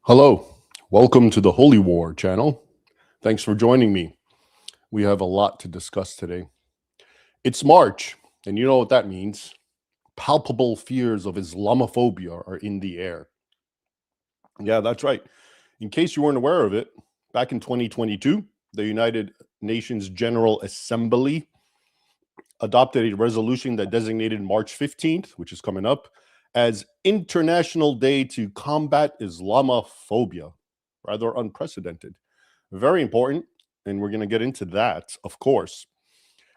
Hello, welcome to the Holy War channel. Thanks for joining me. We have a lot to discuss today. It's March, and you know what that means. Palpable fears of Islamophobia are in the air. Yeah, that's right. In case you weren't aware of it, back in 2022, the United Nations General Assembly adopted a resolution that designated March 15th, which is coming up, as International Day to Combat Islamophobia. Rather unprecedented. Very important, and we're going to get into that, of course.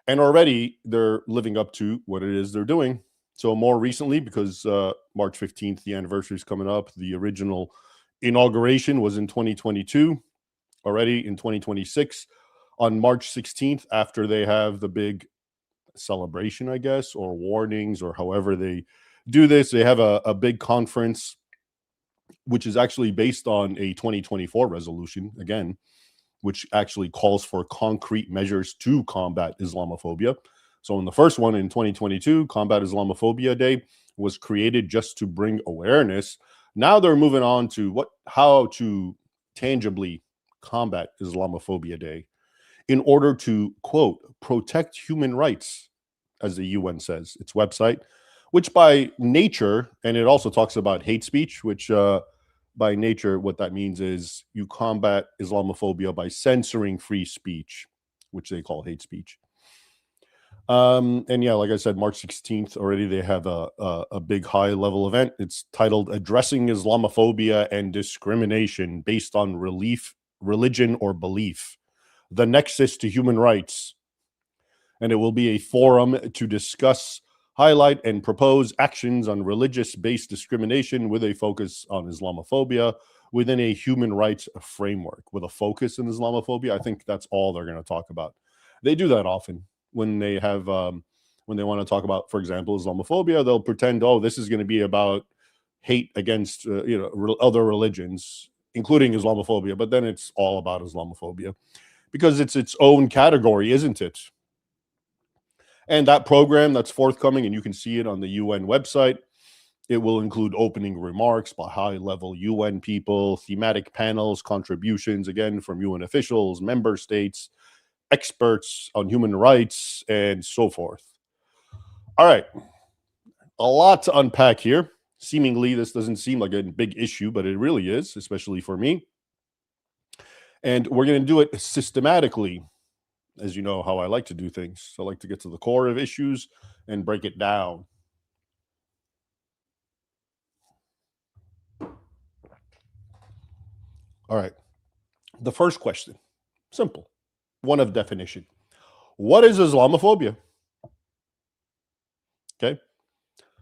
And already they're living up to what it is they're doing. So more recently, because March 15th, the anniversary is coming up, the original inauguration was in 2022. Already in 2026, on March 16th, after they have the big celebration, I guess, or warnings, or however they do this, they have a big conference, which is actually based on a 2024 resolution, again, which actually calls for concrete measures to combat Islamophobia. So in the first one in 2022, Combat Islamophobia Day was created just to bring awareness. Now they're moving on to how to tangibly combat Islamophobia Day in order to, quote, protect human rights, as the UN says, its website, which by nature, and it also talks about hate speech, which by nature, what that means is you combat Islamophobia by censoring free speech, which they call hate speech. And yeah, like I said, March 16th, already they have a big high level event. It's titled Addressing Islamophobia and Discrimination Based on Religion or Belief, the Nexus to Human Rights. And it will be a forum to discuss, highlight, and propose actions on religious-based discrimination with a focus on Islamophobia within a human rights framework. With a focus on Islamophobia, I think that's all they're going to talk about. They do that often when they have, when they want to talk about, for example, Islamophobia. They'll pretend, oh, this is going to be about hate against, other religions, including Islamophobia. But then it's all about Islamophobia because it's its own category, isn't it? And that program that's forthcoming, and you can see it on the UN website, it will include opening remarks by high-level UN people, thematic panels, contributions, again, from UN officials, member states, experts on human rights, and so forth. All right. A lot to unpack here. Seemingly, this doesn't seem like a big issue, but it really is, especially for me. And we're going to do it systematically. As you know how I like to do things. I like to get to the core of issues and break it down. All right. The first question, simple, one of definition. What is Islamophobia? Okay.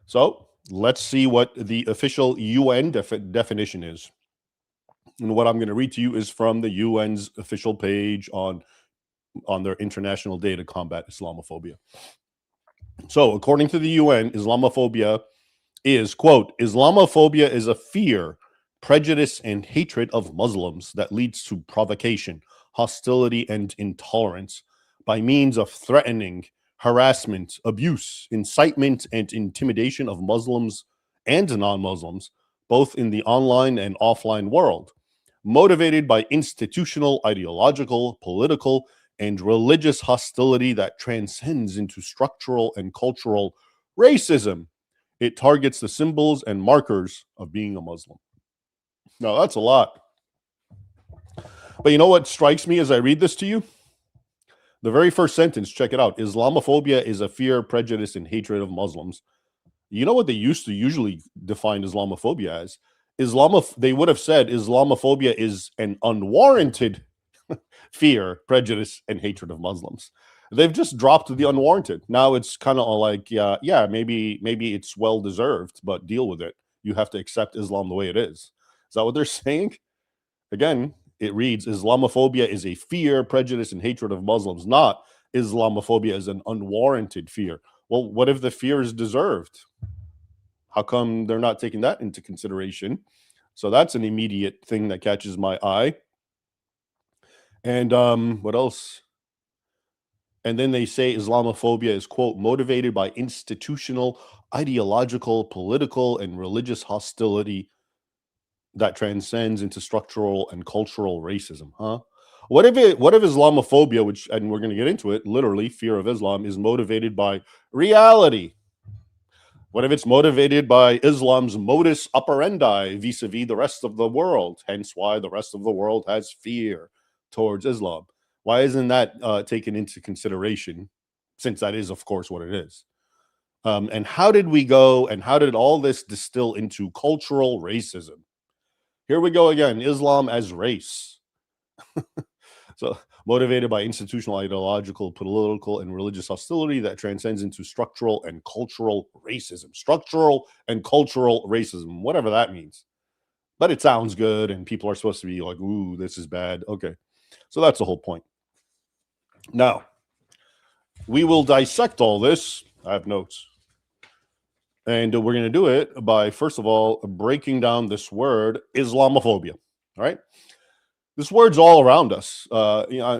So let's see what the official UN definition is. And what I'm going to read to you is from the UN's official page on their International Day to Combat Islamophobia. So, according to the UN, Islamophobia is, quote, Islamophobia is a fear, prejudice, and hatred of Muslims that leads to provocation, hostility, and intolerance by means of threatening, harassment, abuse, incitement, and intimidation of Muslims and non-Muslims, both in the online and offline world, motivated by institutional, ideological, political, and religious hostility that transcends into structural and cultural racism. It targets the symbols and markers of being a Muslim. Now, that's a lot. But you know what strikes me as I read this to you? The very first sentence, check it out. Islamophobia is a fear, prejudice, and hatred of Muslims. You know what they used to usually define Islamophobia as? They would have said Islamophobia is an unwarranted fear, prejudice, and hatred of Muslims. They've just dropped the unwarranted. Now it's kind of like, yeah, maybe it's well deserved, but deal with it. You have to accept Islam the way it is. Is that what they're saying? Again, it reads Islamophobia is a fear, prejudice, and hatred of Muslims, not Islamophobia is an unwarranted fear. Well, what if the fear is deserved? How come they're not taking that into consideration? So that's an immediate thing that catches my eye. And what else? And then they say Islamophobia is, quote, motivated by institutional, ideological, political, and religious hostility that transcends into structural and cultural racism, huh? What if Islamophobia, which, and we're going to get into it, literally fear of Islam, is motivated by reality? What if it's motivated by Islam's modus operandi vis-a-vis the rest of the world? Hence why the rest of the world has fear towards Islam. Why isn't that taken into consideration, since that is, of course, what it is? And how did we go, and how did all this distill into cultural racism? Here we go again, Islam as race. So, motivated by institutional, ideological, political, and religious hostility that transcends into structural and cultural racism. Structural and cultural racism, whatever that means. But it sounds good, and people are supposed to be like, ooh, this is bad. Okay. So that's the whole point. Now, we will dissect all this. I have notes. And we're going to do it by, first of all, breaking down this word, Islamophobia. All right. This word's all around us.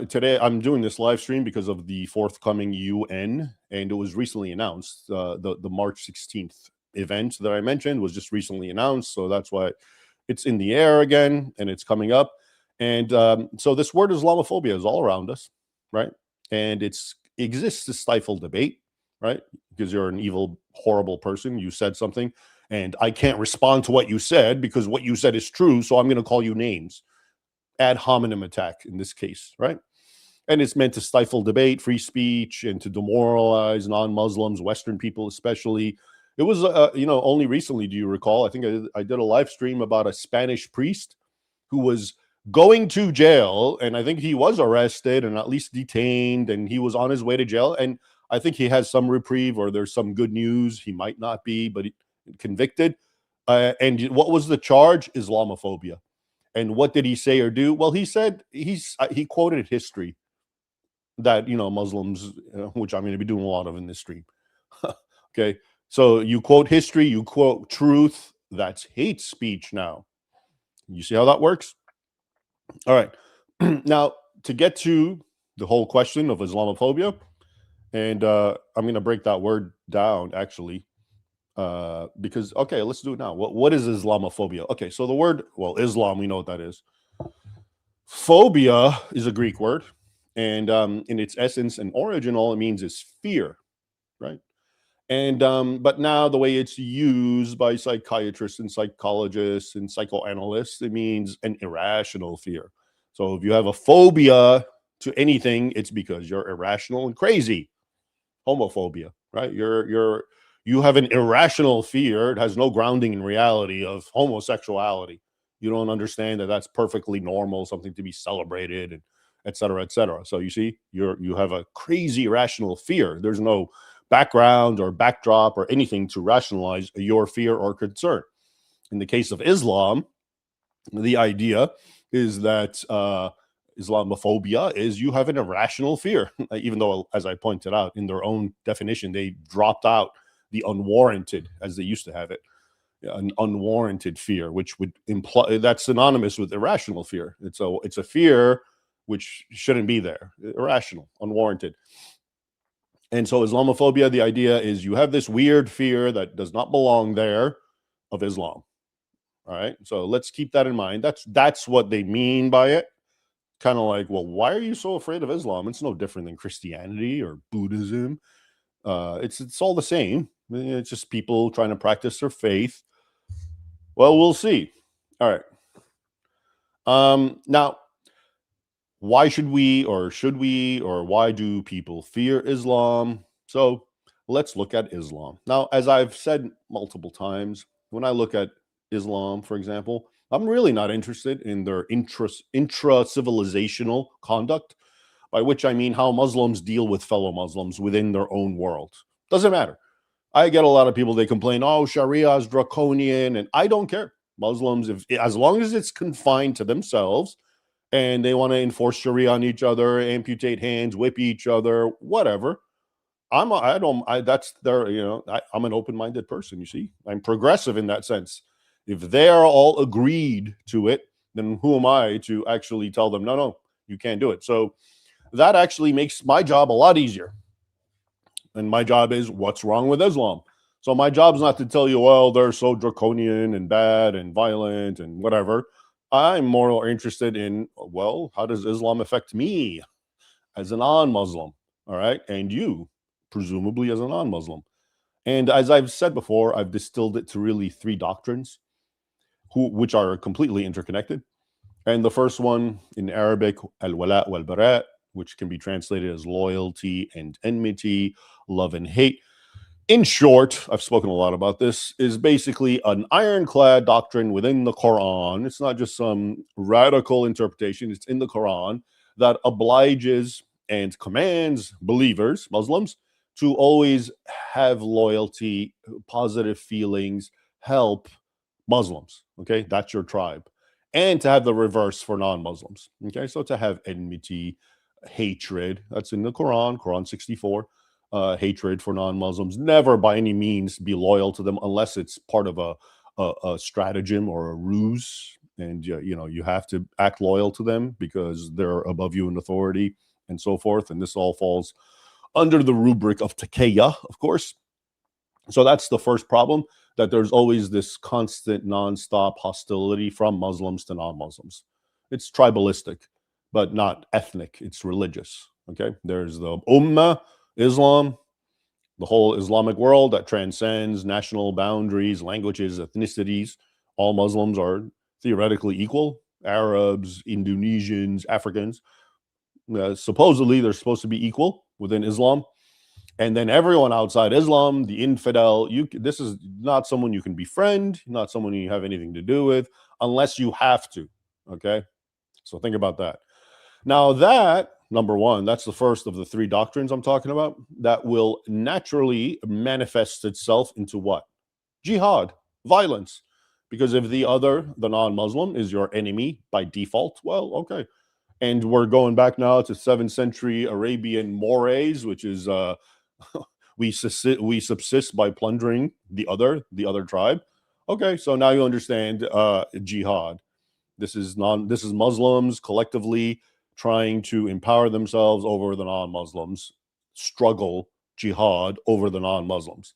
Today I'm doing this live stream because of the forthcoming UN, and it was recently announced. The March 16th event that I mentioned was just recently announced, so that's why it's in the air again, and it's coming up. And so this word Islamophobia is all around us, right? And it exists to stifle debate, right? Because you're an evil, horrible person. You said something, and I can't respond to what you said because what you said is true, so I'm going to call you names. Ad hominem attack in this case, right? And it's meant to stifle debate, free speech, and to demoralize non-Muslims, Western people especially. It was, only recently, do you recall? I think I did a live stream about a Spanish priest who was going to jail, and I think he was arrested and at least detained, and he was on his way to jail. And I think he has some reprieve, or there's some good news. He might not be, but convicted. And what was the charge? Islamophobia. And what did he say or do? Well, he said he quoted history that, Muslims, which I'm going to be doing a lot of in this stream. Okay. So you quote history, you quote truth. That's hate speech now. You see how that works? All right. Now, to get to the whole question of Islamophobia, and I'm going to break that word down actually. Because, okay, let's do it now. What is Islamophobia? Okay, so the word, well, Islam, we know what that is. Phobia is a Greek word, and in its essence and origin, all it means is fear, right? And but now the way it's used by psychiatrists and psychologists and psychoanalysts, it means an irrational fear. So if you have a phobia to anything, it's because you're irrational and crazy. Homophobia, right? You have an irrational fear. It has no grounding in reality of homosexuality. You don't understand that that's perfectly normal, something to be celebrated, and et cetera, et cetera. So you see, you have a crazy irrational fear. There's no background or backdrop or anything to rationalize your fear or concern. In the case of Islam, the idea is that Islamophobia is you have an irrational fear, even though, as I pointed out, in their own definition, they dropped out the unwarranted, as they used to have it, an unwarranted fear, which would imply that's synonymous with irrational fear. It's a fear which shouldn't be there, irrational, unwarranted. And so Islamophobia, the idea is you have this weird fear that does not belong there of Islam. All right, so let's keep that in mind. That's what they mean by it. Kind of like, well, why are you so afraid of Islam? It's no different than Christianity or Buddhism. It's all the same. It's just people trying to practice their faith. Well, we'll see. All right. Now, why should we, or why do people fear Islam? So let's look at Islam. Now, as I've said multiple times, when I look at Islam, for example, I'm really not interested in their intra-civilizational conduct, by which I mean how Muslims deal with fellow Muslims within their own world. Doesn't matter. I get a lot of people, they complain, oh, Sharia is draconian, and I don't care. Muslims, as long as it's confined to themselves and they want to enforce Sharia on each other, amputate hands, whip each other, whatever, that's their, I'm an open-minded person, you see. I'm progressive in that sense. If they are all agreed to it, then who am I to actually tell them, no, you can't do it. So that actually makes my job a lot easier. And my job is, what's wrong with Islam? So my job's not to tell you, well, they're so draconian and bad and violent and whatever. I'm more interested in, well, how does Islam affect me as a non-Muslim? All right. And you, presumably as a non-Muslim. And as I've said before, I've distilled it to really three doctrines, which are completely interconnected. And the first one in Arabic, al-wala wal-bara, which can be translated as loyalty and enmity, love and hate. In short, I've spoken a lot about this, is basically an ironclad doctrine within the Quran. It's not just some radical interpretation, it's in the Quran that obliges and commands believers, Muslims, to always have loyalty, positive feelings, help Muslims. Okay, that's your tribe. And to have the reverse for non-Muslims. Okay, so to have enmity, hatred, that's in the Quran, Quran 64. Hatred for non-Muslims. Never by any means be loyal to them unless it's part of a stratagem or a ruse. And you have to act loyal to them because they're above you in authority and so forth. And this all falls under the rubric of taqiyya, of course. So that's the first problem, that there's always this constant, nonstop hostility from Muslims to non-Muslims. It's tribalistic, but not ethnic. It's religious. Okay, there's the Ummah, Islam, the whole Islamic world that transcends national boundaries, languages, ethnicities. All Muslims are theoretically equal. Arabs, Indonesians, Africans. Supposedly, they're supposed to be equal within Islam. And then everyone outside Islam, the infidel, this is not someone you can befriend, not someone you have anything to do with, unless you have to. Okay? So think about that. Now that, number one, that's the first of the three doctrines I'm talking about, that will naturally manifest itself into what? Jihad, violence. Because if the non-Muslim, is your enemy by default, well, okay. And we're going back now to 7th century Arabian mores, which is we subsist by plundering the other tribe. Okay, so now you understand jihad. This is Muslims collectively trying to empower themselves over the non-Muslims, struggle, jihad over the non-Muslims.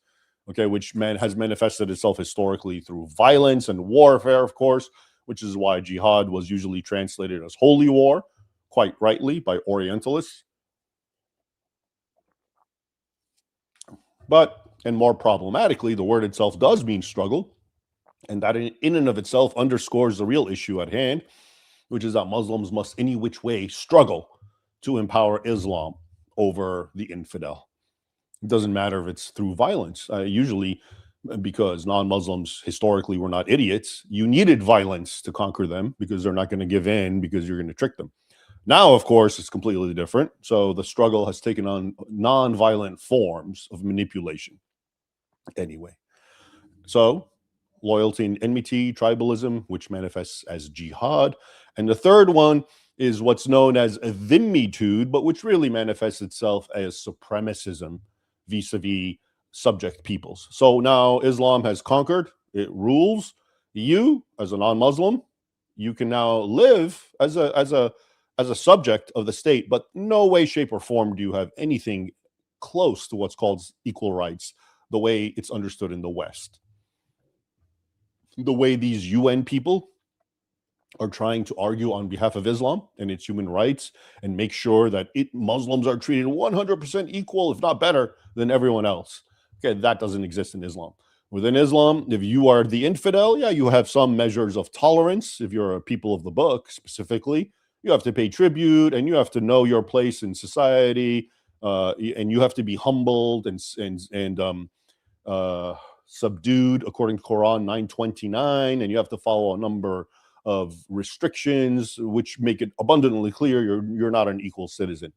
Okay, which has manifested itself historically through violence and warfare, of course, which is why jihad was usually translated as holy war, quite rightly, by Orientalists. But, and more problematically, the word itself does mean struggle, and that in and of itself underscores the real issue at hand, which is that Muslims must any which way struggle to empower Islam over the infidel. It doesn't matter if it's through violence. Usually, because non-Muslims historically were not idiots, you needed violence to conquer them because they're not going to give in because you're going to trick them. Now, of course, it's completely different. So the struggle has taken on non-violent forms of manipulation. Anyway, so loyalty and enmity, tribalism, which manifests as jihad. And the third one is what's known as a dhimmitude, but which really manifests itself as supremacism vis-a-vis subject peoples. So now Islam has conquered, it rules. You, as a non-Muslim, you can now live as a subject of the state, but no way, shape, or form do you have anything close to what's called equal rights, the way it's understood in the West. The way these UN people are trying to argue on behalf of Islam and its human rights and make sure that Muslims are treated 100% equal, if not better, than everyone else. Okay, that doesn't exist in Islam. Within Islam, if you are the infidel, yeah, you have some measures of tolerance. If you're a people of the book specifically, you have to pay tribute and you have to know your place in society, and you have to be humbled and subdued according to Quran 929, and you have to follow a number of restrictions which make it abundantly clear you're not an equal citizen.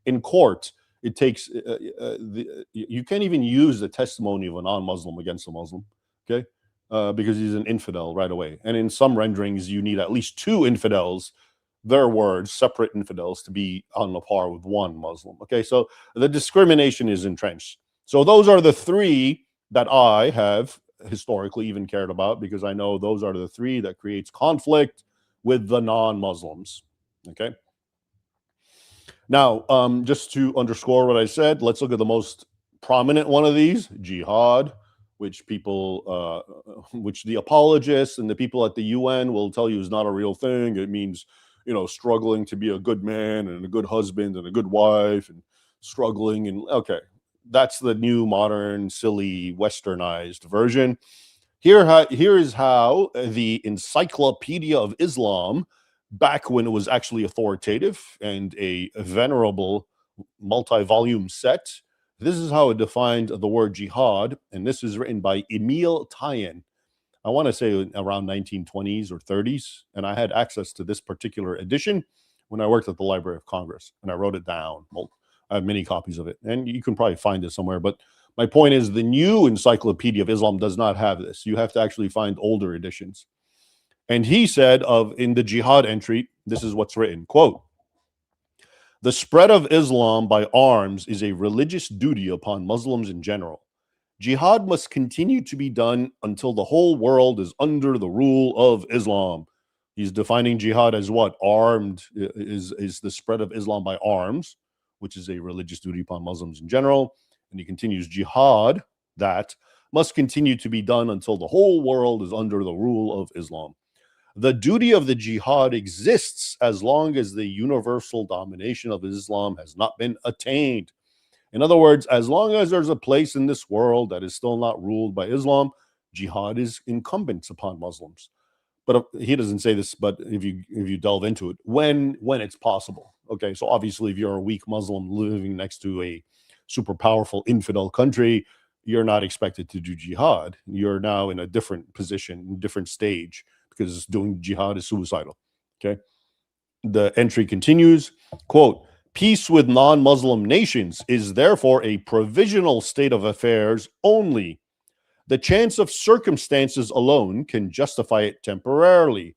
In court, it takes you can't even use the testimony of a non-Muslim against a Muslim, okay, because he's an infidel right away. And in some renderings, you need at least two infidels, their words, separate infidels, to be on the par with one Muslim. Okay, so the discrimination is entrenched. So those are the three that I have historically even cared about, because I know those are the three that creates conflict with the non-Muslims. Okay. Now, just to underscore what I said, let's look at the most prominent one of these: jihad, which which the apologists and the people at the UN will tell you is not a real thing. It means, struggling to be a good man and a good husband and a good wife and struggling. And okay, that's the new modern, silly, westernized version. Here is how the Encyclopedia of Islam, back when it was actually authoritative and a venerable multi-volume set, this is how it defined the word jihad, and this is written by Emil Tayin. I want to say around 1920s or 30s, and I had access to this particular edition when I worked at the Library of Congress, and I wrote it down. Well, I have many copies of it, and you can probably find it somewhere, but my point is the new Encyclopedia of Islam does not have this. You have to actually find older editions. And he said in the jihad entry, this is what's written, quote, "The spread of Islam by arms is a religious duty upon Muslims in general. Jihad must continue to be done until the whole world is under the rule of Islam." He's defining jihad as what? Armed is the spread of Islam by arms, which is a religious duty upon Muslims in general. And he continues, jihad, that must continue to be done until the whole world is under the rule of Islam. The duty of the jihad exists as long as the universal domination of Islam has not been attained. In other words, as long as there's a place in this world that is still not ruled by Islam, jihad is incumbent upon Muslims. But he doesn't say this, but if you delve into it, when it's possible. Okay, so obviously if you're a weak Muslim living next to a super powerful infidel country, you're not expected to do jihad. You're now in a different position, different stage, because doing jihad is suicidal. Okay. The entry continues, quote, "Peace with non-Muslim nations is therefore a provisional state of affairs only. The chance of circumstances alone can justify it temporarily.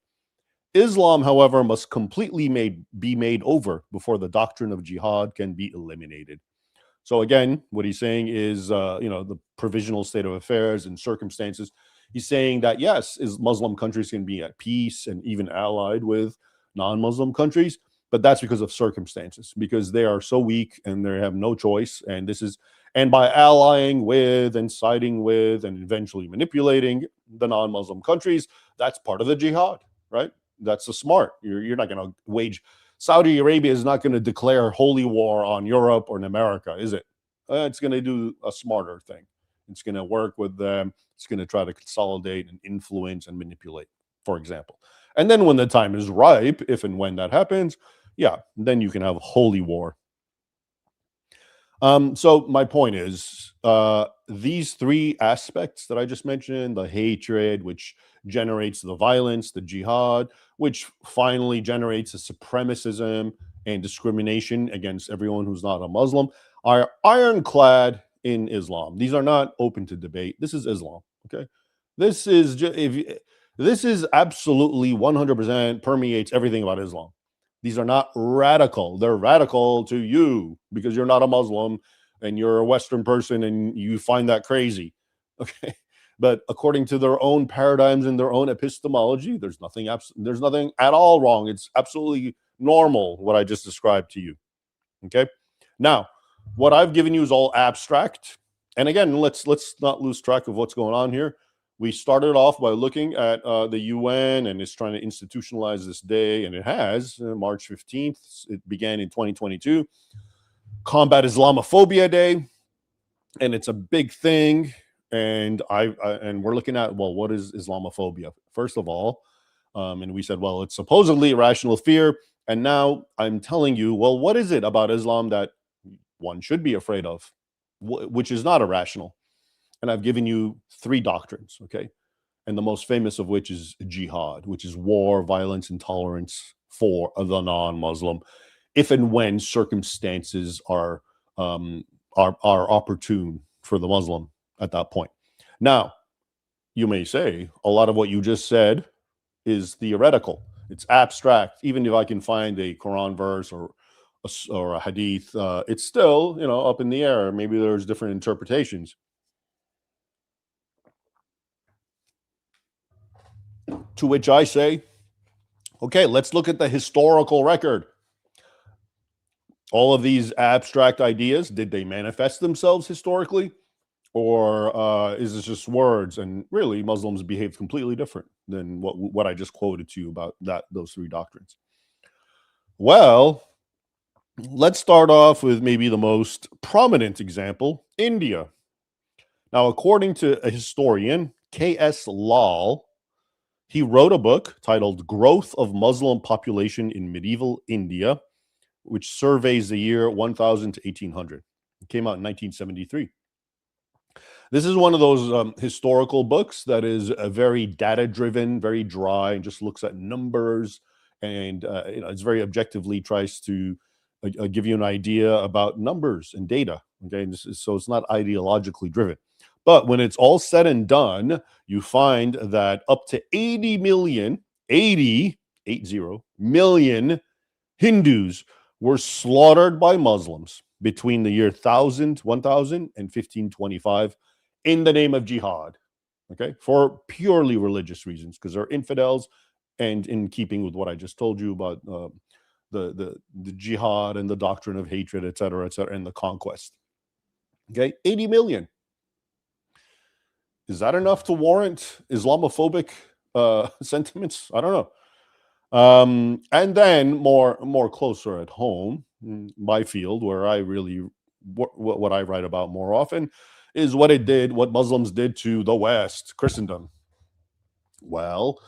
Islam, however, must completely be made over before the doctrine of jihad can be eliminated." So again, what he's saying is, the provisional state of affairs and circumstances. He's saying that, yes, Muslim countries can be at peace and even allied with non-Muslim countries, but that's because of circumstances, because they are so weak and they have no choice. And by allying with and siding with and eventually manipulating the non-Muslim countries, that's part of the jihad, right? That's the smart. You're not going to wage. Saudi Arabia is not going to declare holy war on Europe or in America, is it? It's going to do a smarter thing. It's going to work with them. It's going to try to consolidate and influence and manipulate, for example. And then when the time is ripe, if and when that happens, yeah, then you can have holy war. So my point is, these three aspects that I just mentioned, the hatred, which generates the violence, the jihad, which finally generates a supremacism and discrimination against everyone who's not a Muslim, are ironclad in Islam. These are not open to debate. This is Islam. Okay. This is absolutely 100% permeates everything about Islam. These are not radical. They're radical to you because you're not a Muslim and you're a Western person and you find that crazy. Okay. But according to their own paradigms and their own epistemology, there's nothing at all wrong. It's absolutely normal what I just described to you. Okay. Now, what I've given you is all abstract. And again, let's not lose track of what's going on here. We started off by looking at the UN, and it's trying to institutionalize this day, and it has. March 15th. It began in 2022. Combat Islamophobia Day, and it's a big thing. And we're looking at, well, what is Islamophobia? First of all, and we said, well, it's supposedly irrational fear. And now I'm telling you, well, what is it about Islam that one should be afraid of, which is not irrational? And I've given you three doctrines, okay? And the most famous of which is jihad, which is war, violence, intolerance for the non-Muslim, if and when circumstances are opportune for the Muslim at that point. Now, you may say a lot of what you just said is theoretical. It's abstract. Even if I can find a Quran verse or a hadith, it's still, up in the air. Maybe there's different interpretations. To which I say, okay, let's look at the historical record. All of these abstract ideas, did they manifest themselves historically? Or is this just words? And really, Muslims behave completely different than what I just quoted to you about those three doctrines. Well, let's start off with maybe the most prominent example, India. Now, according to a historian, K.S. Lal, he wrote a book titled Growth of Muslim Population in Medieval India, which surveys the year 1000 to 1800. It came out in 1973. This is one of those historical books that is very data-driven, very dry, and just looks at numbers, and it's very objectively tries to give you an idea about numbers and data. Okay, so it's not ideologically driven. But when it's all said and done, you find that up to 80 million, 80 million Hindus were slaughtered by Muslims between the year 1000 and 1525 in the name of jihad, okay, for purely religious reasons, because they're infidels, and in keeping with what I just told you about the jihad and the doctrine of hatred, et cetera, and the conquest. Okay, 80 million. Is that enough to warrant Islamophobic sentiments? I don't know. And then more closer at home, my field, where I really what I write about more often is what Muslims did to the West, Christendom. Well,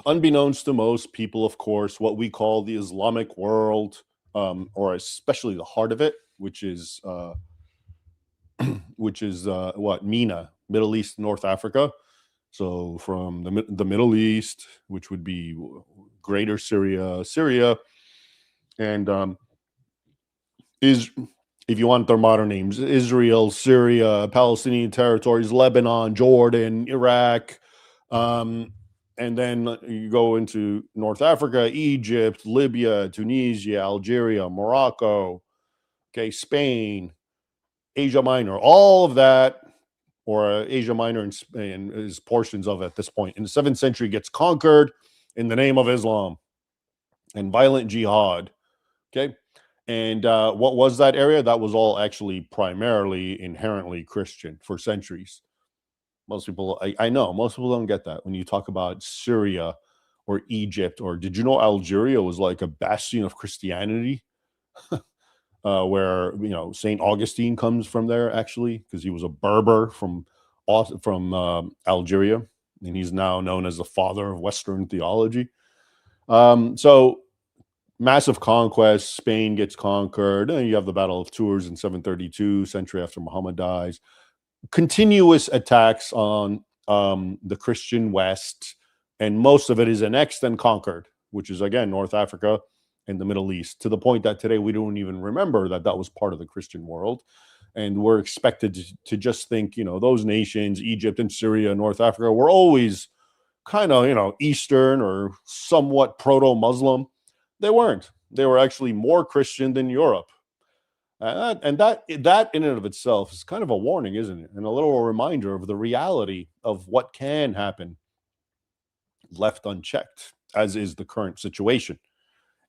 unbeknownst to most people, of course, what we call the Islamic world, or especially the heart of it, which is what, MENA, Middle East, North Africa. So from the Middle East, which would be Greater Syria, and is, if you want their modern names, Israel, Syria, Palestinian territories, Lebanon, Jordan, Iraq, and then you go into North Africa, Egypt, Libya, Tunisia, Algeria, Morocco, okay, Spain, Asia Minor, all of that, or Asia Minor and is portions of it at this point. In the 7th century, gets conquered in the name of Islam and violent jihad. Okay. And what was that area? That was all actually primarily inherently Christian for centuries. Most people, I know, most people don't get that when you talk about Syria or Egypt, or did you know Algeria was like a bastion of Christianity? Where Saint Augustine comes from there, actually, because he was a Berber from Algeria, and he's now known as the father of Western theology. So massive conquest. Spain gets conquered. And you have the Battle of Tours in 732, century after Muhammad dies. Continuous attacks on the Christian West, and most of it is annexed and conquered, which is again North Africa and the Middle East, to the point that today we don't even remember that was part of the Christian world. And we're expected to just think, those nations, Egypt and Syria, North Africa, were always kind of, Eastern or somewhat proto-Muslim. They weren't. They were actually more Christian than Europe. And that in and of itself is kind of a warning, isn't it? And a little reminder of the reality of what can happen left unchecked, as is the current situation.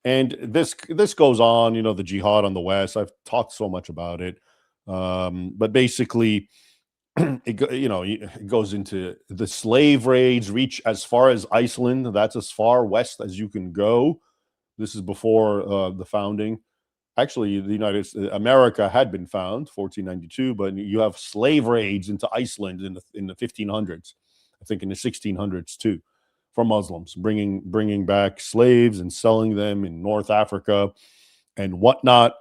And this goes on, the jihad on the West. I've talked so much about it. But basically, it goes into the slave raids, reach as far as Iceland. That's as far west as you can go. This is before the founding. Actually, America had been found 1492, but you have slave raids into Iceland in the 1500s. I think in the 1600s too, for Muslims, bringing back slaves and selling them in North Africa and whatnot.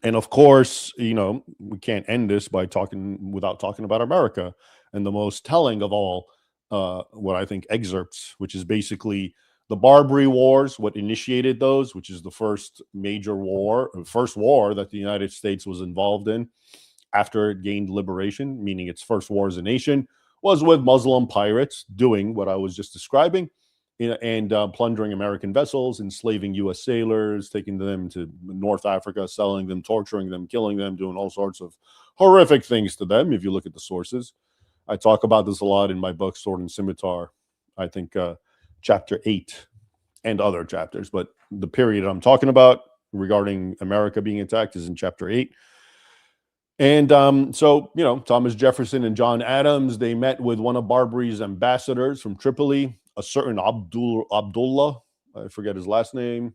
And of course, we can't end this without talking about America, and the most telling of all, what I think excerpts, which is basically the Barbary Wars, what initiated those, which is the first war that the United States was involved in after it gained liberation, meaning its first war as a nation, was with Muslim pirates doing what I was just describing, and plundering American vessels, enslaving U.S. sailors, taking them to North Africa, selling them, torturing them, killing them, doing all sorts of horrific things to them, if you look at the sources. I talk about this a lot in my book, Sword and Scimitar, I think chapter 8 and other chapters. But the period I'm talking about regarding America being attacked is in chapter 8. And so, Thomas Jefferson and John Adams, they met with one of Barbary's ambassadors from Tripoli, a certain Abdullah, I forget his last name,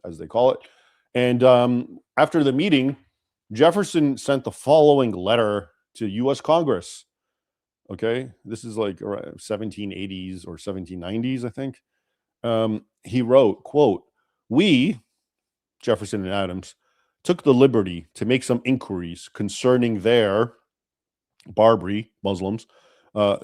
as they call it. And after the meeting, Jefferson sent the following letter to U.S. Congress. Okay, this is like around 1780s or 1790s, I think. He wrote, quote, "We, Jefferson and Adams, took the liberty to make some inquiries concerning their Barbary Muslims,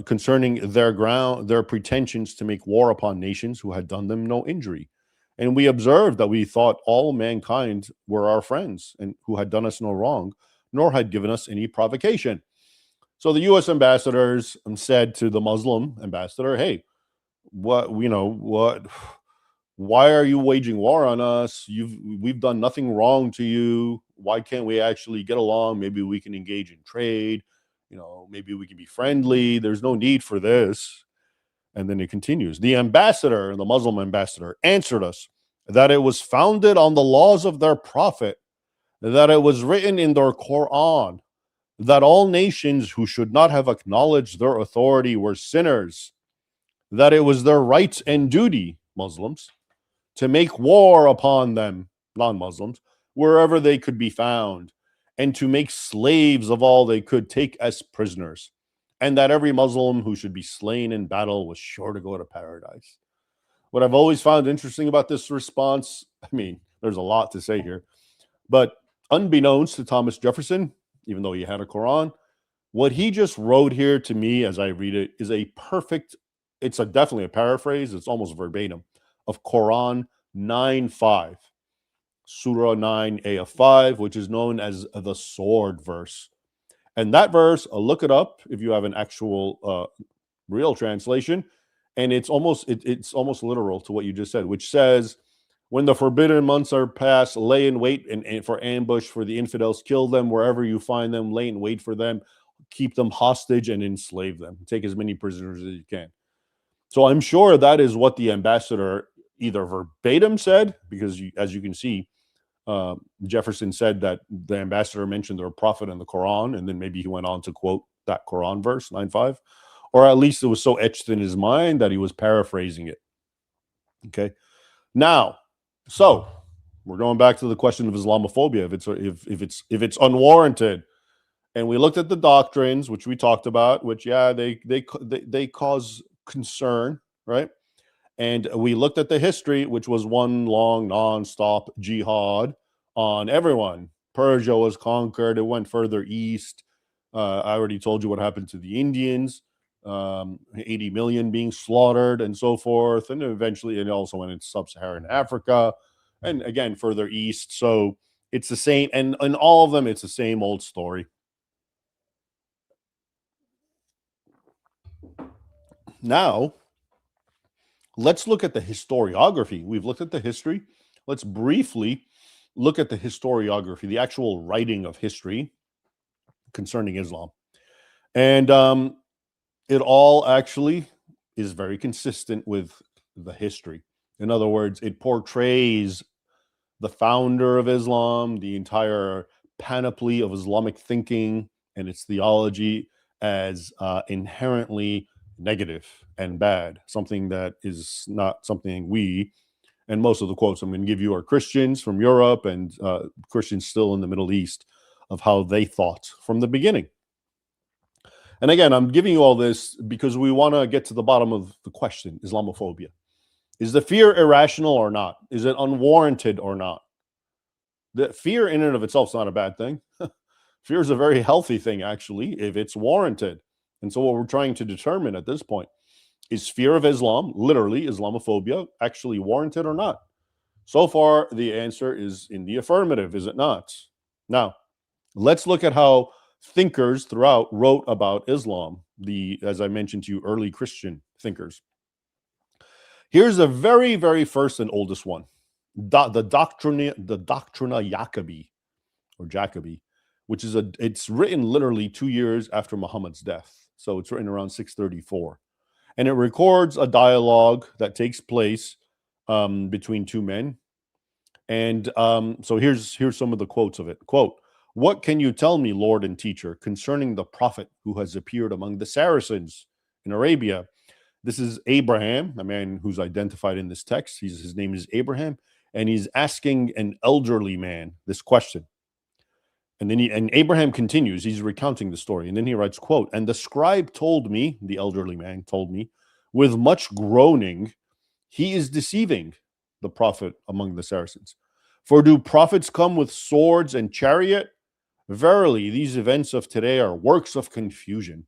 concerning their pretensions to make war upon nations who had done them no injury. And we observed that we thought all mankind were our friends and who had done us no wrong, nor had given us any provocation." So the U.S. ambassadors said to the Muslim ambassador, "Hey, what? Why are you waging war on us? We've done nothing wrong to you. Why can't we actually get along? Maybe we can engage in trade. Maybe we can be friendly. There's no need for this." And then it continues. The Muslim ambassador, answered us that it was founded on the laws of their prophet, that it was written in their Quran, that all nations who should not have acknowledged their authority were sinners, that it was their right and duty, Muslims, to make war upon them, non-Muslims, wherever they could be found, and to make slaves of all they could take as prisoners, and that every Muslim who should be slain in battle was sure to go to paradise. What I've always found interesting about this response, there's a lot to say here, but unbeknownst to Thomas Jefferson, even though he had a Quran, what he just wrote here to me as I read it is it's definitely a paraphrase, it's almost verbatim, of Quran 9:5, Surah 9, Ayah 5, which is known as the sword verse. And that verse, look it up if you have an actual real translation, and it's almost literal to what you just said, which says, "When the forbidden months are past, lay in wait and for ambush for the infidels, kill them wherever you find them, lay in wait for them, keep them hostage and enslave them. Take as many prisoners as you can." So I'm sure that is what the ambassador either verbatim said, because as you can see, Jefferson said that the ambassador mentioned their prophet in the Quran, and then maybe he went on to quote that Quran verse 9:5, or at least it was so etched in his mind that he was paraphrasing it. Okay, now, so we're going back to the question of Islamophobia, if it's unwarranted, and we looked at the doctrines, which we talked about, which they cause concern, right? And we looked at the history, which was one long non-stop jihad on everyone. Persia was conquered. It went further east. I already told you what happened to the Indians, 80 million being slaughtered and so forth. And eventually it also went into sub-Saharan Africa and again, further east. So it's the same. And in all of them, it's the same old story. Now, let's look at the historiography. We've looked at the history. Let's briefly look at the historiography, the actual writing of history concerning Islam. And it all actually is very consistent with the history. In other words, it portrays the founder of Islam, the entire panoply of Islamic thinking and its theology as inherently negative and bad, something that is not something and most of the quotes I'm going to give you are Christians from Europe and Christians still in the Middle East, of how they thought from the beginning. And again, I'm giving you all this because we want to get to the bottom of the question, Islamophobia. Is the fear irrational or not? Is it unwarranted or not? The fear in and of itself is not a bad thing. Fear is a very healthy thing, actually, if it's warranted. And so what we're trying to determine at this point is fear of Islam, literally Islamophobia, actually warranted or not? So far, the answer is in the affirmative, is it not? Now, let's look at how thinkers throughout wrote about Islam, as I mentioned to you, early Christian thinkers. Here's the very, very first and oldest one, the Doctrina Jacobi, or Jacobi, which is it's written literally 2 years after Muhammad's death. So it's written around 634. And it records a dialogue that takes place between two men. And so here's some of the quotes of it. Quote, What can you tell me, Lord and teacher, concerning the prophet who has appeared among the Saracens in Arabia? This is Abraham, a man who's identified in this text. His name is Abraham, and he's asking an elderly man this question. And Abraham continues, he's recounting the story, and then he writes, quote, "And the scribe told me," the elderly man told me, "with much groaning, he is deceiving the prophet among the Saracens. For do prophets come with swords and chariot? Verily, these events of today are works of confusion."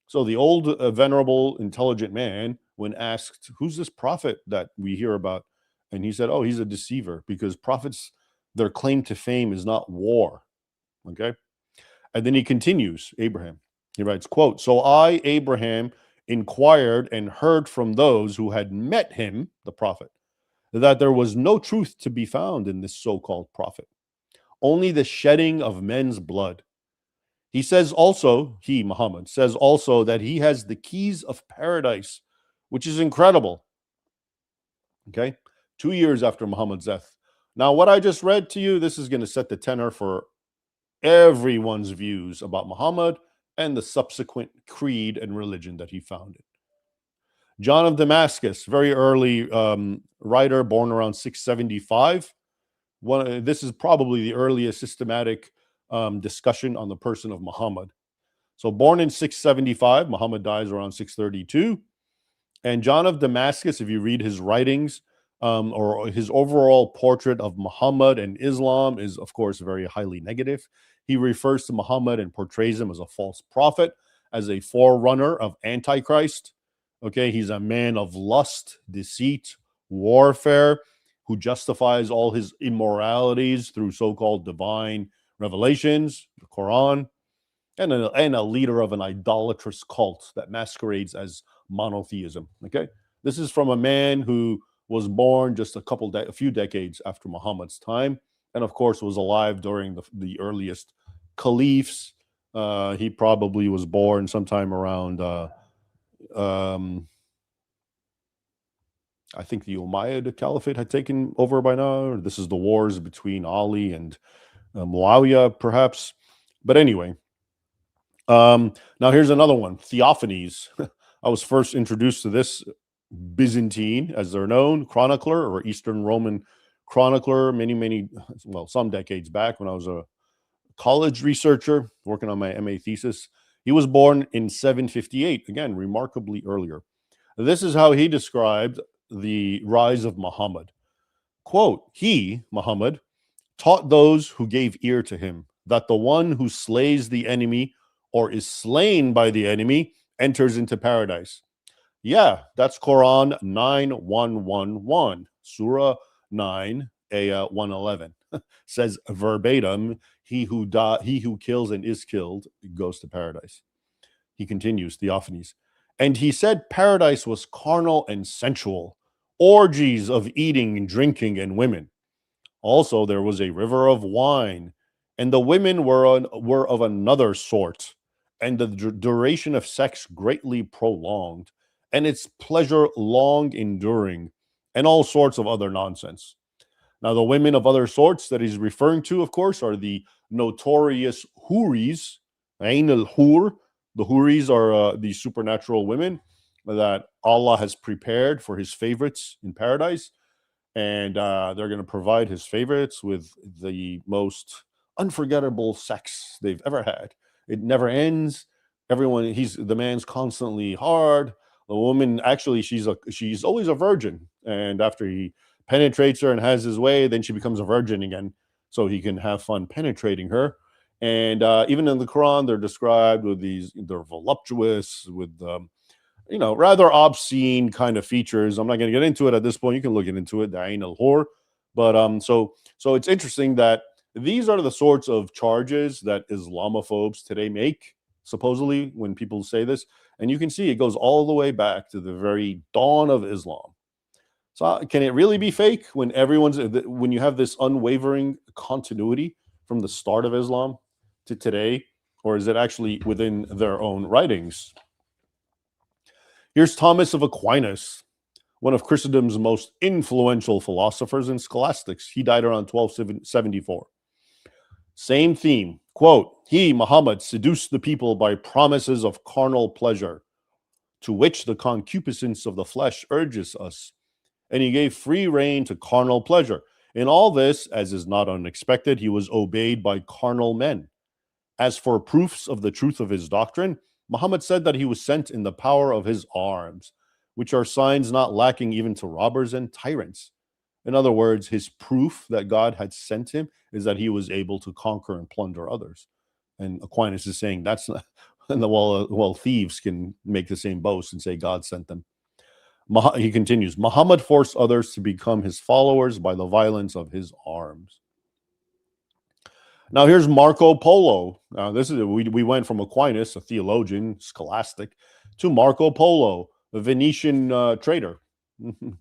So the old, venerable, intelligent man, when asked, "Who's this prophet that we hear about?" And he said, "Oh, he's a deceiver, because prophets, their claim to fame is not war." Okay. And then he continues, Abraham. He writes, quote, "So I, Abraham, inquired and heard from those who had met him, the prophet, that there was no truth to be found in this so-called prophet, only the shedding of men's blood. He says also, Muhammad, says also that he has the keys of paradise, which is incredible." Okay. 2 years after Muhammad's death. Now, what I just read to you, this is going to set the tenor for everyone's views about Muhammad and the subsequent creed and religion that he founded. John of Damascus, very early writer, born around 675. This is probably the earliest systematic discussion on the person of Muhammad. So born in 675, Muhammad dies around 632. And John of Damascus, if you read his writings, or his overall portrait of Muhammad and Islam, is, of course, very highly negative. He refers to Muhammad and portrays him as a false prophet, as a forerunner of Antichrist. Okay, he's a man of lust, deceit, warfare, who justifies all his immoralities through so-called divine revelations, the Quran, and a leader of an idolatrous cult that masquerades as monotheism. Okay, this is from a man who was born just a few decades after Muhammad's time, and of course was alive during the earliest caliphs. He probably was born sometime around, I think the Umayyad Caliphate had taken over by now. This is the wars between Ali and Muawiyah, perhaps. But anyway, now here's another one, Theophanes. I was first introduced to this Byzantine, as they're known, chronicler or Eastern Roman chronicler some decades back when I was a college researcher working on my MA thesis. He was born in 758, again, remarkably earlier. This is how he described the rise of Muhammad. Quote, "He, Muhammad, taught those who gave ear to him that the one who slays the enemy or is slain by the enemy enters into paradise." Yeah, that's Quran 9111, Surah 9, Ayah 111. Says verbatim, he who kills and is killed goes to paradise. He continues, Theophanes, "And he said paradise was carnal and sensual, orgies of eating and drinking and women. Also there was a river of wine, and the women were of another sort, and the duration of sex greatly prolonged, and its pleasure long enduring, and all sorts of other nonsense." Now, the women of other sorts that he's referring to, of course, are the notorious Huris, Ain al-Hur. The Huris are the supernatural women that Allah has prepared for his favorites in paradise. And they're going to provide his favorites with the most unforgettable sex they've ever had. It never ends. The man's constantly hard. The woman, actually, she's always a virgin. And after he penetrates her and has his way, then she becomes a virgin again, so he can have fun penetrating her. And even in the Quran, they're described with they're voluptuous, with rather obscene kind of features. I'm not going to get into it at this point. You can look into it, the Ain al-Hur. But so it's interesting that these are the sorts of charges that Islamophobes today make, supposedly, when people say this. And you can see it goes all the way back to the very dawn of Islam. So can it really be fake when when you have this unwavering continuity from the start of Islam to today? Or is it actually within their own writings? Here's Thomas of Aquinas, one of Christendom's most influential philosophers and scholastics. He died around 1274. Same theme. Quote, he, Muhammad, seduced the people by promises of carnal pleasure, to which the concupiscence of the flesh urges us, and he gave free rein to carnal pleasure. In all this, as is not unexpected, he was obeyed by carnal men. As for proofs of the truth of his doctrine, Muhammad said that he was sent in the power of his arms, which are signs not lacking even to robbers and tyrants. In other words, his proof that God had sent him is that he was able to conquer and plunder others. And Aquinas is saying that's not, well, thieves can make the same boast and say God sent them. He continues, Muhammad forced others to become his followers by the violence of his arms. Now here's Marco Polo. We went from Aquinas, a theologian, scholastic, to Marco Polo, a Venetian trader,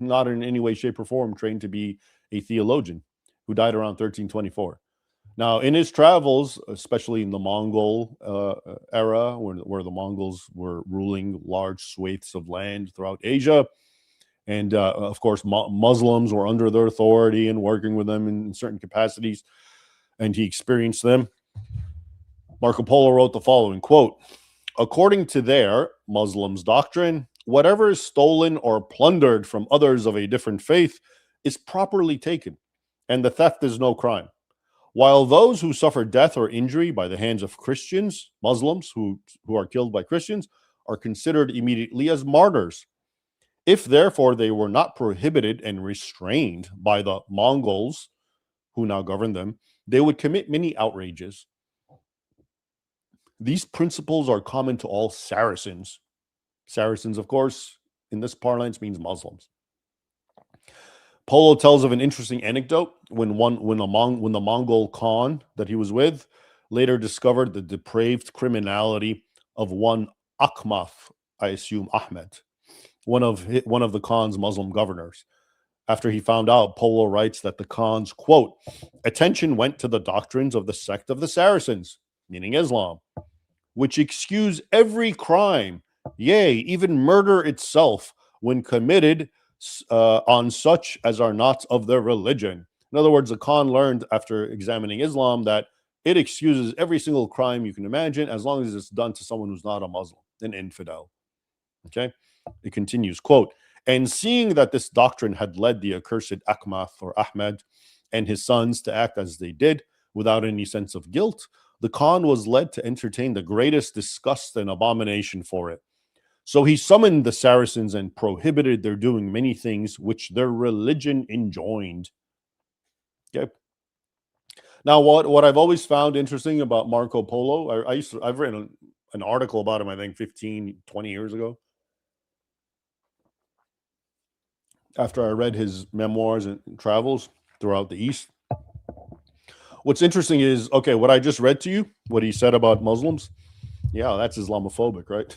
not in any way, shape, or form trained to be a theologian, who died around 1324. Now, in his travels, especially in the Mongol era, where the Mongols were ruling large swathes of land throughout Asia, and of course, Muslims were under their authority and working with them in certain capacities, and he experienced them. Marco Polo wrote the following, quote, according to their, Muslims' doctrine, whatever is stolen or plundered from others of a different faith is properly taken, and the theft is no crime. While those who suffer death or injury by the hands of Christians, Muslims who are killed by Christians, are considered immediately as martyrs. If therefore they were not prohibited and restrained by the Mongols who now govern them, they would commit many outrages. These principles are common to all Saracens. Saracens, of course, in this parlance means Muslims. Polo tells of an interesting anecdote when the Mongol Khan that he was with later discovered the depraved criminality of one Akhmath, I assume Ahmed, one of the Khan's Muslim governors. After he found out, Polo writes that the Khan's, quote, attention went to the doctrines of the sect of the Saracens, meaning Islam, which excuse every crime, yea, even murder itself, when committed on such as are not of their religion. In other words, the Khan learned after examining Islam that it excuses every single crime you can imagine as long as it's done to someone who's not a Muslim, an infidel. Okay? It continues, quote, and seeing that this doctrine had led the accursed Akhmath or Ahmed and his sons to act as they did without any sense of guilt, the Khan was led to entertain the greatest disgust and abomination for it. So he summoned the Saracens and prohibited their doing many things which their religion enjoined. Okay. Now, what I've always found interesting about Marco Polo, I've written an article about him, I think 15, 20 years ago. After I read his memoirs and travels throughout the East. What's interesting is, okay, what I just read to you, what he said about Muslims, yeah, that's Islamophobic, right?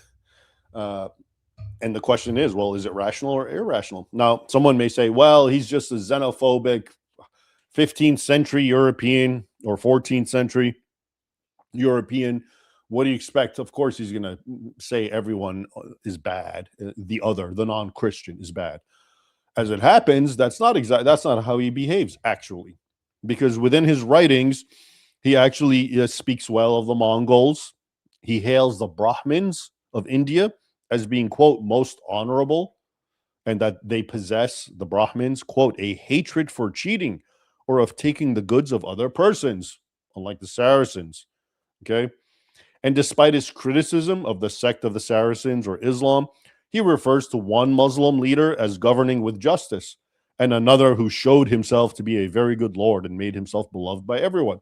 And the question is, well, is it rational or irrational? Now, someone may say, well, he's just a xenophobic 15th century European or 14th century European. What do you expect? Of course, he's going to say everyone is bad. The non-Christian is bad. As it happens, that's not how he behaves, actually. Because within his writings, he actually speaks well of the Mongols. He hails the Brahmins of India as being, quote, most honorable, and that they possess, the Brahmins, quote, a hatred for cheating or of taking the goods of other persons, unlike the Saracens, okay? And despite his criticism of the sect of the Saracens or Islam, he refers to one Muslim leader as governing with justice and another who showed himself to be a very good lord and made himself beloved by everyone.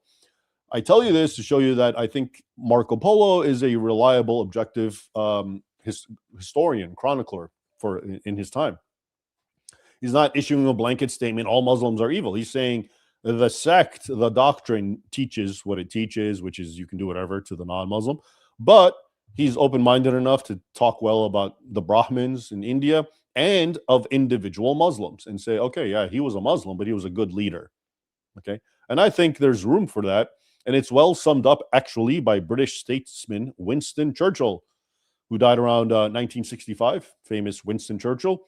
I tell you this to show you that I think Marco Polo is a reliable, objective historian, chronicler in his time. He's not issuing a blanket statement, all Muslims are evil. He's saying the sect, the doctrine teaches what it teaches, which is you can do whatever to the non-Muslim. But he's open-minded enough to talk well about the Brahmins in India and of individual Muslims and say, okay, yeah, he was a Muslim, but he was a good leader. Okay. And I think there's room for that. And it's well summed up, actually, by British statesman Winston Churchill, who died around 1965, famous Winston Churchill,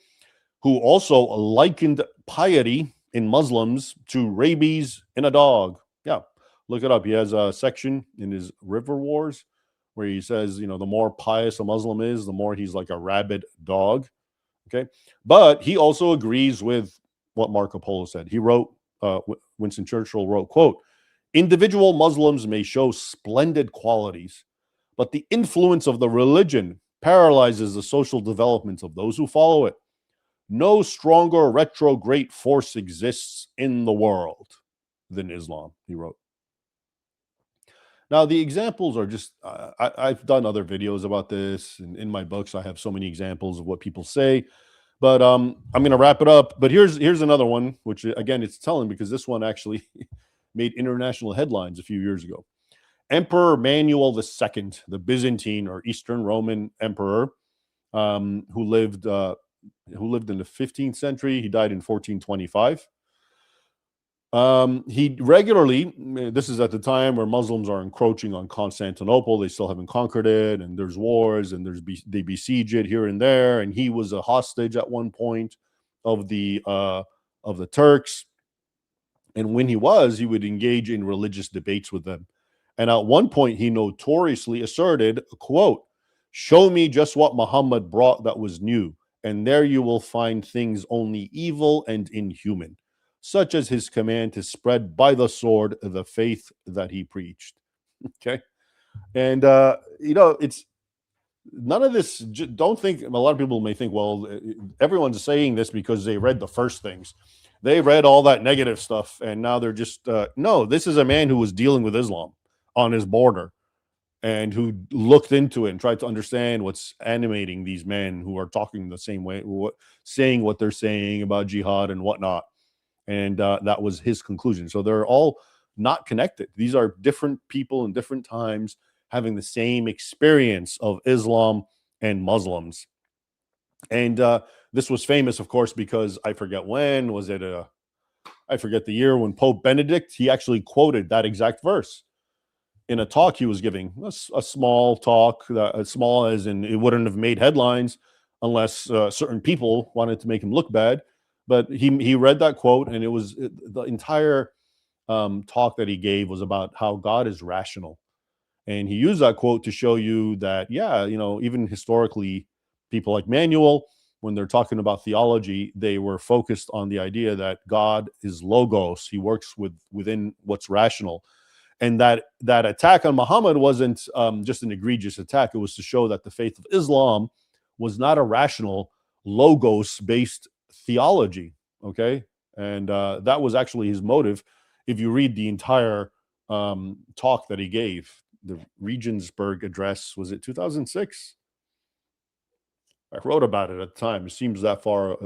who also likened piety in Muslims to rabies in a dog. Yeah. Look it up. He has a section in his River Wars where he says, the more pious a Muslim is, the more he's like a rabid dog. Okay. But he also agrees with what Marco Polo said. He wrote, Winston Churchill wrote, quote, individual Muslims may show splendid qualities, but the influence of the religion paralyzes the social development of those who follow it. No stronger retrograde force exists in the world than Islam, he wrote. Now, the examples are just, I've done other videos about this. And in my books, I have so many examples of what people say. But I'm going to wrap it up. But here's another one, which, again, it's telling because this one actually made international headlines a few years ago. Emperor Manuel II, the Byzantine or Eastern Roman emperor, who lived in the 15th century. He died in 1425. He regularly, this is at the time where Muslims are encroaching on Constantinople. They still haven't conquered it, and there's wars, and they besiege it here and there. And he was a hostage at one point of the Turks. And when he would engage in religious debates with them. And at one point, he notoriously asserted, quote, show me just what Muhammad brought that was new, and there you will find things only evil and inhuman, such as his command to spread by the sword the faith that he preached. Okay. And, it's none of this. Don't think, a lot of people may think, well, everyone's saying this because they read the first things. They read all that negative stuff, and now they're just, no, this is a man who was dealing with Islam on his border and who looked into it and tried to understand what's animating these men who are talking the same way, saying what they're saying about jihad and whatnot. And that was his conclusion. So they're all not connected. These are different people in different times having the same experience of Islam and Muslims. And this was famous, of course, because I forget when, I forget the year, when Pope Benedict, he actually quoted that exact verse in a talk he was giving, a small talk, small as in it wouldn't have made headlines unless certain people wanted to make him look bad. But he read that quote, and the entire talk that he gave was about how God is rational. And he used that quote to show you that, even historically, people like Manuel, when they're talking about theology, they were focused on the idea that God is logos. He works within what's rational. And that attack on Muhammad wasn't just an egregious attack. It was to show that the faith of Islam was not a rational, logos-based theology, okay? And that was actually his motive. If you read the entire talk that he gave, the Regensburg address, was it 2006? I wrote about it at the time. It seems that far.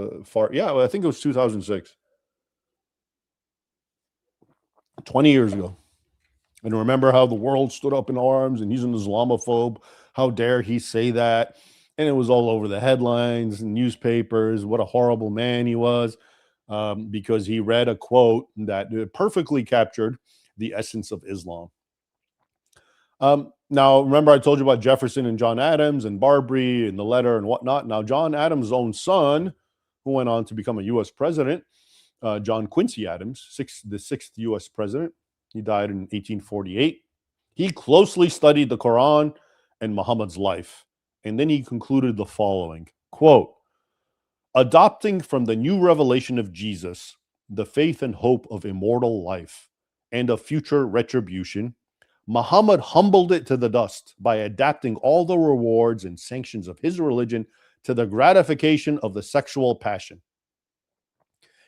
Yeah, I think it was 2006. 20 years ago. And remember how the world stood up in arms and he's an Islamophobe. How dare he say that? And it was all over the headlines and newspapers. What a horrible man he was, because he read a quote that perfectly captured the essence of Islam. Now, remember I told you about Jefferson and John Adams and Barbary and the letter and whatnot. Now, John Adams' own son, who went on to become a U.S. president, John Quincy Adams, the sixth U.S. president, he died in 1848. He closely studied the Quran and Muhammad's life. And then he concluded the following, quote, adopting from the new revelation of Jesus, the faith and hope of immortal life and of future retribution, Muhammad humbled it to the dust by adapting all the rewards and sanctions of his religion to the gratification of the sexual passion.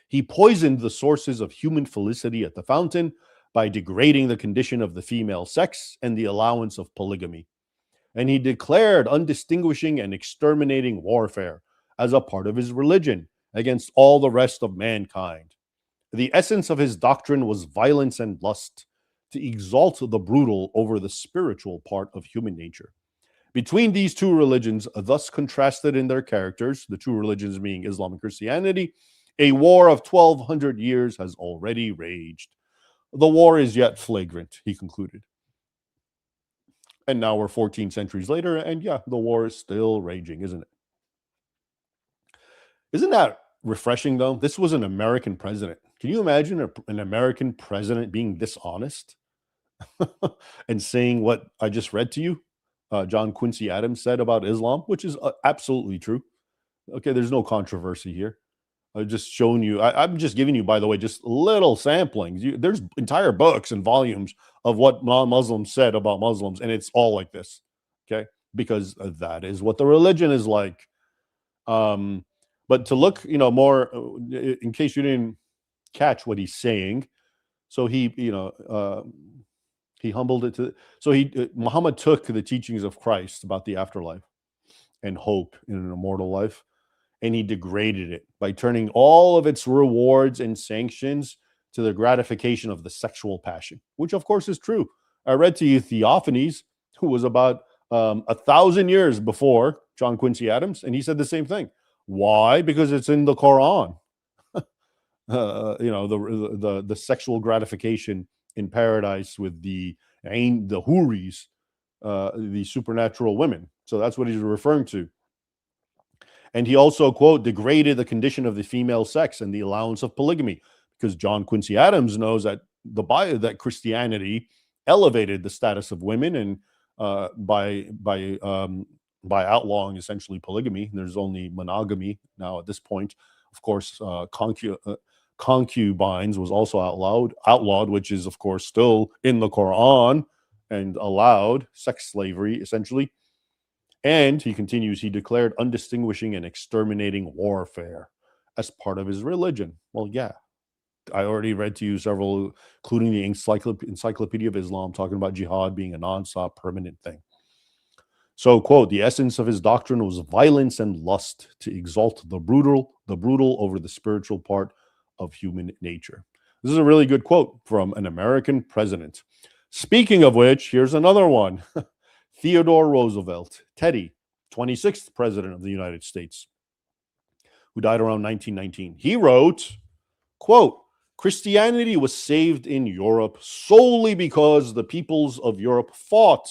He poisoned the sources of human felicity at the fountain by degrading the condition of the female sex and the allowance of polygamy. And he declared undistinguishing and exterminating warfare as a part of his religion against all the rest of mankind. The essence of his doctrine was violence and lust, to exalt the brutal over the spiritual part of human nature. Between these two religions, thus contrasted in their characters, the two religions being Islam and Christianity, a war of 1,200 years has already raged. The war is yet flagrant, he concluded. And now we're 14 centuries later, and yeah, the war is still raging, isn't it? Isn't that refreshing, though? This was an American president. Can you imagine an American president being dishonest? and saying what I just read to you, John Quincy Adams said about Islam, which is absolutely true. Okay, there's no controversy here. I've just shown you. I'm just giving you, by the way, just little samplings. There's entire books and volumes of what non-Muslims said about Muslims, and it's all like this. Okay, because that is what the religion is like. But to look, more in case you didn't catch what he's saying. So he humbled it to. So Muhammad took the teachings of Christ about the afterlife and hope in an immortal life, and he degraded it by turning all of its rewards and sanctions to the gratification of the sexual passion, which of course is true. I read to you Theophanes, who was about 1,000 years before John Quincy Adams, and he said the same thing. Why? Because it's in the Quran. The sexual gratification in paradise with the huris, the supernatural women. So that's what he's referring to. And he also, quote, degraded the condition of the female sex and the allowance of polygamy, because John Quincy Adams knows that that Christianity elevated the status of women, and by outlawing essentially polygamy. There's only monogamy now at this point. Of course, concubines was also outlawed, which is of course still in the Quran and allowed, sex slavery essentially. And he continues, he declared undistinguishing and exterminating warfare as part of his religion. Well, yeah, I already read to you several, including the Encyclopedia of Islam, talking about jihad being a non-stop permanent thing. So, quote, the essence of his doctrine was violence and lust, to exalt the brutal over the spiritual part of human nature. This is a really good quote from an American president. Speaking of which, here's another one. Theodore Roosevelt, Teddy, 26th president of the United States, who died around 1919. He wrote, quote, Christianity was saved in Europe solely because the peoples of Europe fought.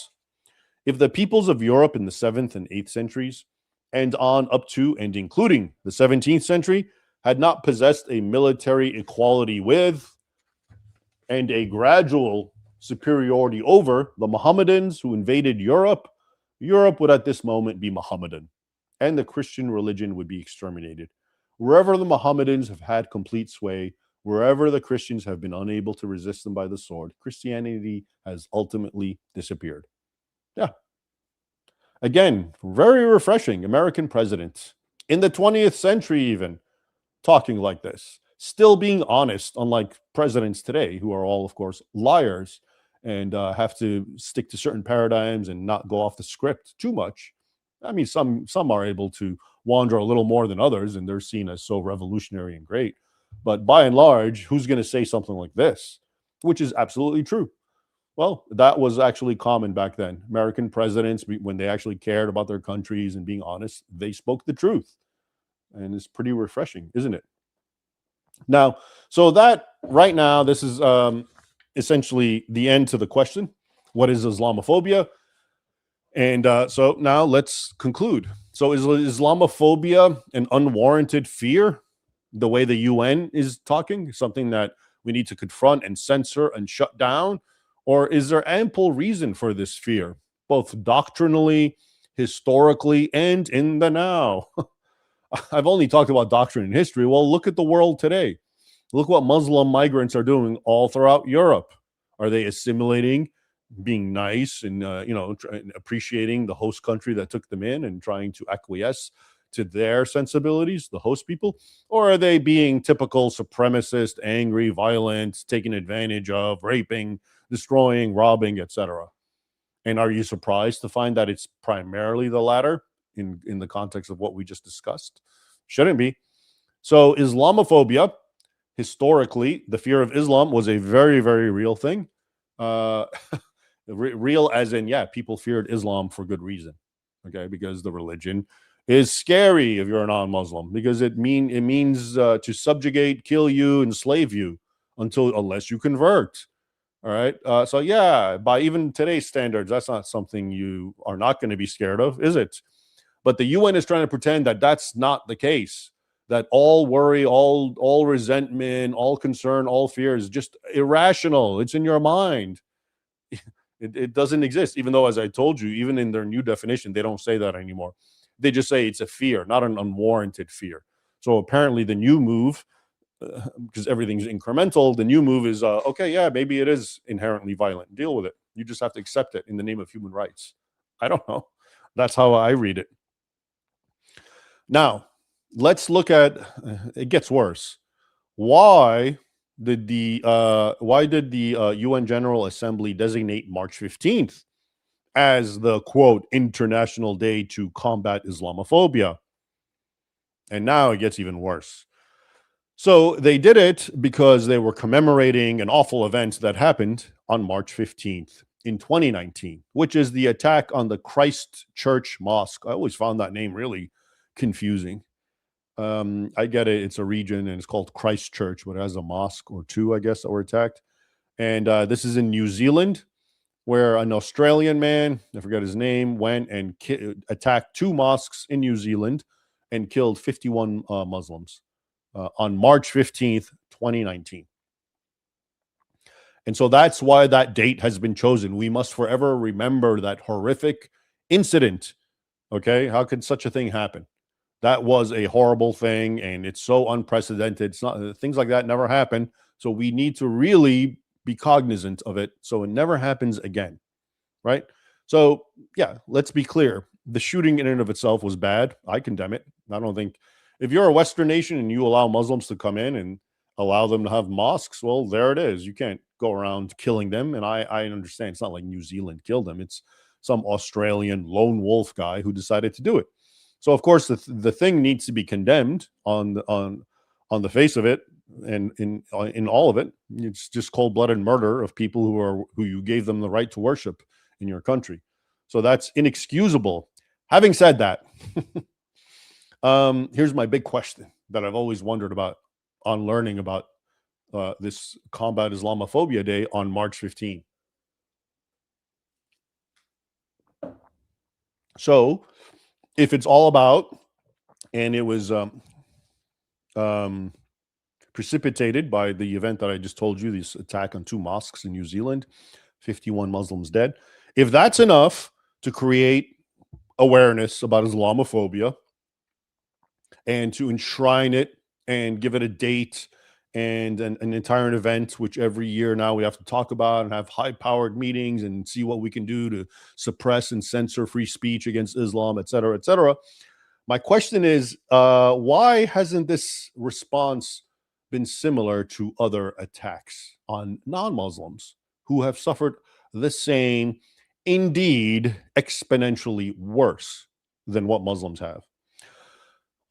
If the peoples of Europe in the 7th and 8th centuries, and on up to and including the 17th century, had not possessed a military equality with and a gradual superiority over the Mohammedans who invaded Europe, Europe would at this moment be Mohammedan, and the Christian religion would be exterminated. Wherever the Mohammedans have had complete sway, wherever the Christians have been unable to resist them by the sword, Christianity has ultimately disappeared. Yeah. Again, very refreshing. American president in the 20th century even talking like this, still being honest, unlike presidents today who are all, of course, liars and have to stick to certain paradigms and not go off the script too much. I mean, some are able to wander a little more than others, and they're seen as so revolutionary and great. But by and large, who's going to say something like this, which is absolutely true? Well, that was actually common back then. American presidents, when they actually cared about their countries and being honest, they spoke the truth. And it's pretty refreshing, isn't it? Now, so that right now, this is essentially the end to the question. What is Islamophobia? And so now let's conclude. So is Islamophobia an unwarranted fear, the way the UN is talking, something that we need to confront and censor and shut down? Or is there ample reason for this fear, both doctrinally, historically, and in the now? I've only talked about doctrine and history. Well, look at the world today. Look what Muslim migrants are doing all throughout Europe. Are they assimilating, being nice, and appreciating the host country that took them in and trying to acquiesce to their sensibilities, the host people? Or are they being typical supremacist, angry, violent, taking advantage of, raping, destroying, robbing, etc.? And are you surprised to find that it's primarily the latter in the context of what we just discussed? Shouldn't be. So Islamophobia, historically, the fear of Islam was a very, very real thing. Real as in, yeah, people feared Islam for good reason. Okay, because the religion is scary if you're a non-Muslim, because it means to subjugate, kill you, enslave you unless you convert. All right. So yeah, by even today's standards, that's not something you are not going to be scared of, is it? But the UN is trying to pretend that that's not the case, that all worry, all resentment, all concern, all fear is just irrational. It's in your mind. It doesn't exist, even though, as I told you, even in their new definition, they don't say that anymore. They just say it's a fear, not an unwarranted fear. So apparently the new move, because everything's incremental, the new move is, okay, yeah, maybe it is inherently violent. Deal with it. You just have to accept it in the name of human rights. I don't know. That's how I read it. Now, let's look at, it gets worse. Why did the UN General Assembly designate March 15th as the, quote, International Day to Combat Islamophobia? And now it gets even worse. So they did it because they were commemorating an awful event that happened on March 15th in 2019, which is the attack on the Christchurch Mosque. I always found that name really confusing. I get it. It's a region and it's called Christchurch, but it has a mosque or two, I guess, that were attacked. And this is in New Zealand, where an Australian man, I forget his name, went and attacked two mosques in New Zealand and killed 51 Muslims on March 15th, 2019. And so that's why that date has been chosen. We must forever remember that horrific incident. Okay, how could such a thing happen? That was a horrible thing, and it's so unprecedented. It's not, things like that never happen. So we need to really be cognizant of it so it never happens again, right? So yeah, let's be clear. The shooting in and of itself was bad. I condemn it. I don't think, if you're a Western nation and you allow Muslims to come in and allow them to have mosques, well, there it is. You can't go around killing them. And I understand it's not like New Zealand killed them. It's some Australian lone wolf guy who decided to do it. So of course the thing needs to be condemned on the face of it, and in all of it. It's just cold-blooded murder of people who you gave them the right to worship in your country. So that's inexcusable. Having said that, here's my big question that I've always wondered about on learning about this Combat Islamophobia Day on March 15. So if it's all about, and it was precipitated by the event that I just told you, this attack on two mosques in New Zealand, 51 Muslims dead. If that's enough to create awareness about Islamophobia and to enshrine it and give it a date and an entire event, which every year now we have to talk about and have high-powered meetings and see what we can do to suppress and censor free speech against Islam, et cetera, et cetera. My question is, why hasn't this response been similar to other attacks on non-Muslims who have suffered the same, indeed exponentially worse than what Muslims have?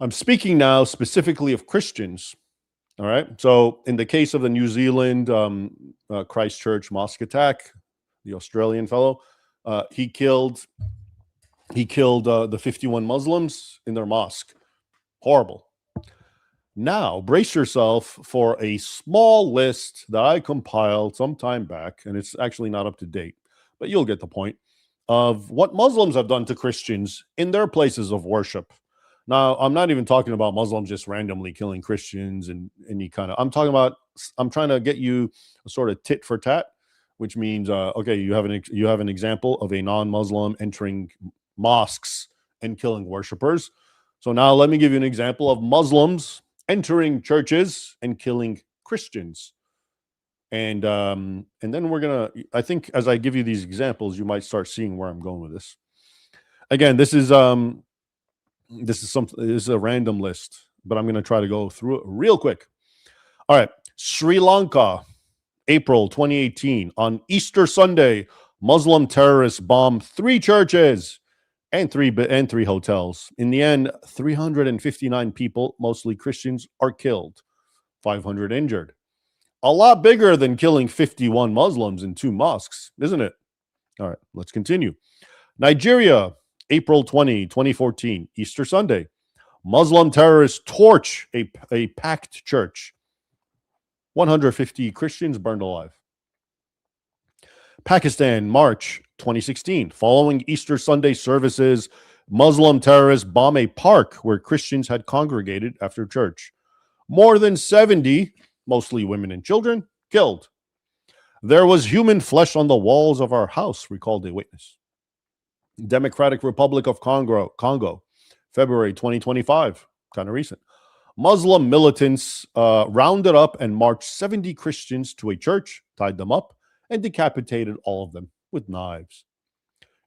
I'm speaking now specifically of Christians. All right. So in the case of the New Zealand Christchurch mosque attack, the Australian fellow, he killed the 51 Muslims in their mosque. Horrible. Now, brace yourself for a small list that I compiled some time back, and it's actually not up to date, but you'll get the point, of what Muslims have done to Christians in their places of worship. Now, I'm not even talking about Muslims just randomly killing Christians and any kind of, I'm trying to get you a sort of tit for tat, which means, okay, you have an example of a non-Muslim entering mosques and killing worshipers. So now let me give you an example of Muslims entering churches and killing Christians. And then I think as I give you these examples, you might start seeing where I'm going with this. Again, this is a random list, but I'm going to try to go through it real quick. All right. Sri Lanka, April 2018. On Easter Sunday, Muslim terrorists bombed 3 churches and three hotels. In the end, 359 people, mostly Christians, are killed, 500 injured. A lot bigger than killing 51 Muslims in 2 mosques, isn't it? All right, let's continue. Nigeria, April 2014, Easter Sunday. Muslim terrorists torch a packed church. 150 Christians burned alive. Pakistan, March 2016. Following Easter Sunday services, Muslim terrorists bomb a park where Christians had congregated after church. More than 70, mostly women and children, killed. There was human flesh on the walls of our house, recalled a witness. Democratic Republic of Congo, February 2025, kind of recent. Muslim militants rounded up and marched 70 Christians to a church, tied them up, and decapitated all of them with knives.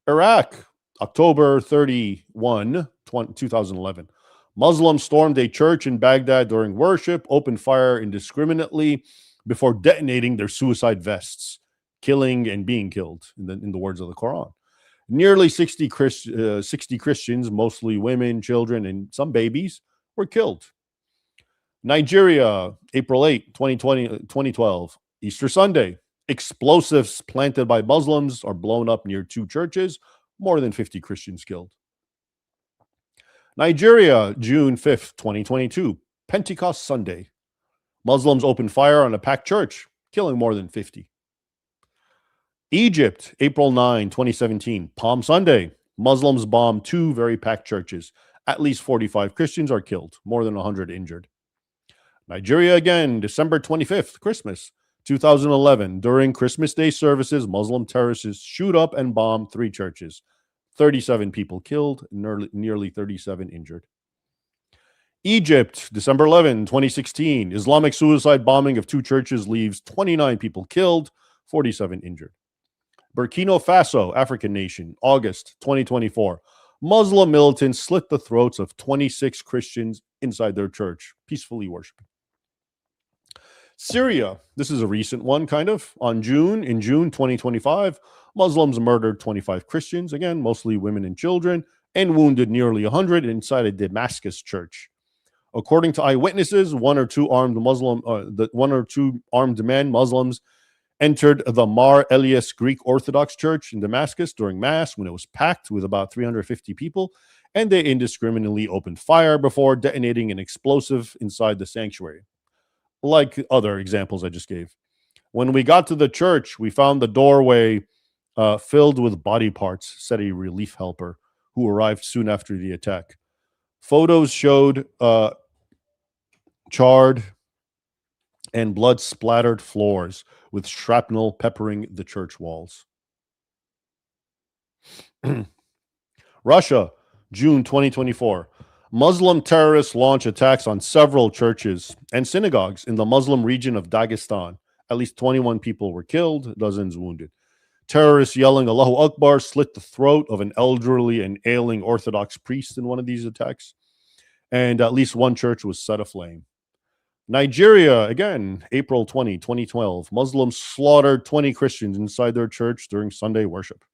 Iraq, October 31, 2011. Muslims stormed a church in Baghdad during worship, opened fire indiscriminately before detonating their suicide vests, killing and being killed, in the words of the Quran. Nearly 60 Christians, mostly women, children, and some babies, were killed. Nigeria, April 8, 2012, Easter Sunday. Explosives planted by Muslims are blown up near two churches, more than 50 Christians killed. Nigeria, June 5th, 2022, Pentecost Sunday. Muslims opened fire on a packed church, killing more than 50. Egypt, April 9, 2017, Palm Sunday. Muslims bomb two very packed churches. At least 45 Christians are killed, more than 100 injured. Nigeria again, December 25th, Christmas, 2011. During Christmas Day services, Muslim terrorists shoot up and bomb three churches. 37 people killed, nearly 37 injured. Egypt, December 11, 2016. Islamic suicide bombing of two churches leaves 29 people killed, 47 injured. Burkina Faso, African nation, August 2024. Muslim militants slit the throats of 26 Christians inside their church, peacefully worshiping. Syria, this is a recent one, kind of. In June 2025, Muslims murdered 25 Christians, again, mostly women and children, and wounded nearly 100 inside a Damascus church. According to eyewitnesses, one or two armed men, Muslims, entered the Mar Elias Greek Orthodox Church in Damascus during Mass when it was packed with about 350 people, and they indiscriminately opened fire before detonating an explosive inside the sanctuary, like other examples I just gave. When we got to the church, we found the doorway filled with body parts, said a relief helper who arrived soon after the attack. Photos showed charred and blood-splattered floors with shrapnel peppering the church walls. Russia, June 2024. Muslim terrorists launch attacks on several churches and synagogues in the Muslim region of Dagestan. At least 21 people were killed, dozens wounded. Terrorists yelling Allahu Akbar slit the throat of an elderly and ailing Orthodox priest in one of these attacks, and at least one church was set aflame. Nigeria, again, April 20, 2012. Muslims slaughtered 20 Christians inside their church during Sunday worship.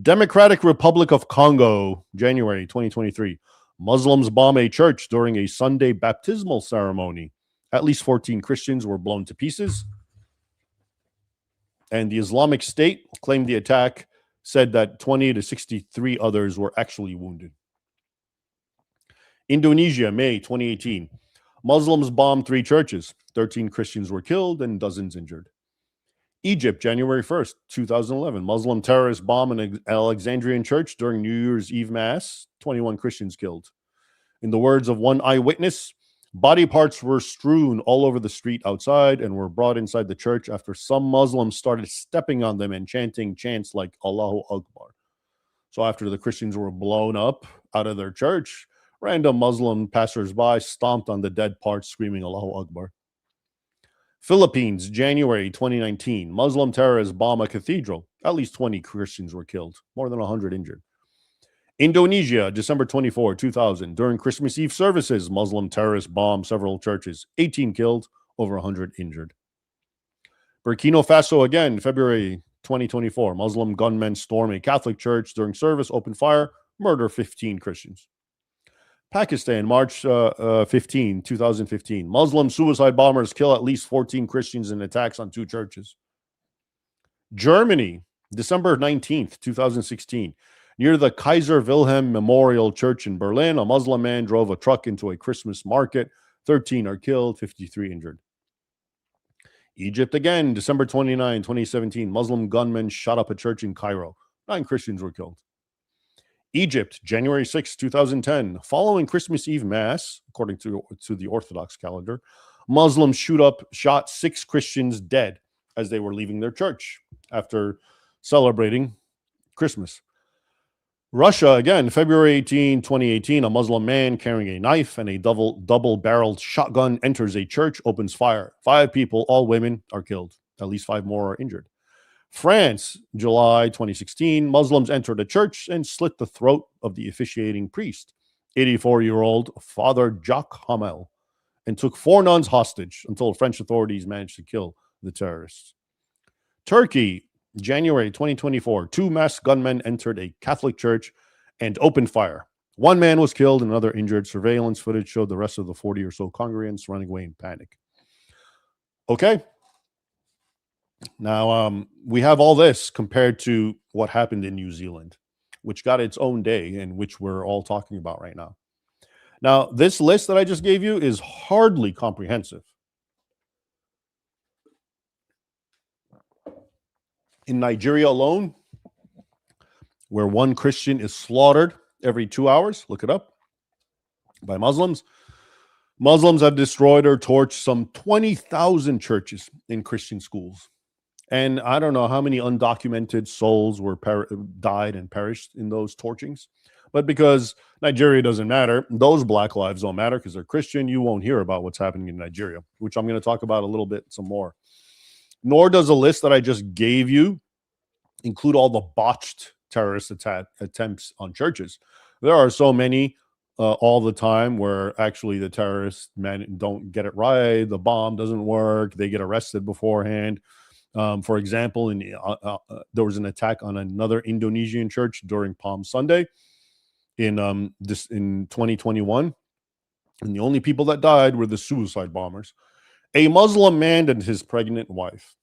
Democratic Republic of Congo, January 2023. Muslims bomb a church during a Sunday baptismal ceremony. At least 14 Christians were blown to pieces. And the Islamic State claimed the attack, said that 20 to 63 others were actually wounded. Indonesia, May 2018. Muslims bombed three churches. 13 Christians were killed and dozens injured. Egypt, January 1st, 2011. Muslim terrorists bomb an Alexandrian church during New Year's Eve Mass. 21 Christians killed. In the words of one eyewitness, body parts were strewn all over the street outside and were brought inside the church after some Muslims started stepping on them and chanting chants like Allahu Akbar. So after the Christians were blown up out of their church, random Muslim passersby stomped on the dead parts, screaming Allahu Akbar. Philippines, January 2019. Muslim terrorists bomb a cathedral. At least 20 Christians were killed, more than 100 injured. Indonesia, December 24, 2000. During Christmas Eve services, Muslim terrorists bombed several churches. 18 killed, over 100 injured. Burkina Faso, again, February 2024. Muslim gunmen storm a Catholic church during service, open fire, murder 15 Christians. Pakistan, March 15, 2015. Muslim suicide bombers kill at least 14 Christians in attacks on two churches. Germany, December 19th, 2016. Near the Kaiser Wilhelm Memorial Church in Berlin, a Muslim man drove a truck into a Christmas market. 13 are killed, 53 injured. Egypt again, December 29, 2017. Muslim gunmen shot up a church in Cairo. 9 Christians were killed. Egypt, January 6, 2010. Following Christmas Eve Mass, according to the Orthodox calendar, Muslims shot 6 Christians dead as they were leaving their church after celebrating Christmas. Russia, again, February 18, 2018, a Muslim man carrying a knife and a double-barreled shotgun enters a church, opens fire. 5 people, all women, are killed. At least 5 more are injured. France, July 2016, Muslims entered a church and slit the throat of the officiating priest, 84-year-old Father Jacques Hamel, and took 4 nuns hostage until French authorities managed to kill the terrorists. Turkey, January 2024, 2 masked gunmen entered a Catholic church and opened fire. 1 man was killed and another injured. Surveillance footage showed the rest of the 40 or so congregants running away in panic. Okay. Now, we have all this compared to what happened in New Zealand, which got its own day and which we're all talking about right now. Now, this list that I just gave you is hardly comprehensive. In Nigeria alone, where 1 Christian is slaughtered every 2 hours, look it up, by Muslims. Muslims have destroyed or torched some 20,000 churches in Christian schools. And I don't know how many undocumented souls were died and perished in those torchings. But because Nigeria doesn't matter, those black lives don't matter because they're Christian, you won't hear about what's happening in Nigeria, which I'm going to talk about a little bit some more. Nor does the list that I just gave you include all the botched terrorist attempts on churches. There are so many all the time where actually the terrorists don't get it right, the bomb doesn't work, they get arrested beforehand. For example, there was an attack on another Indonesian church during Palm Sunday in 2021, and the only people that died were the suicide bombers. A Muslim man and his pregnant wife.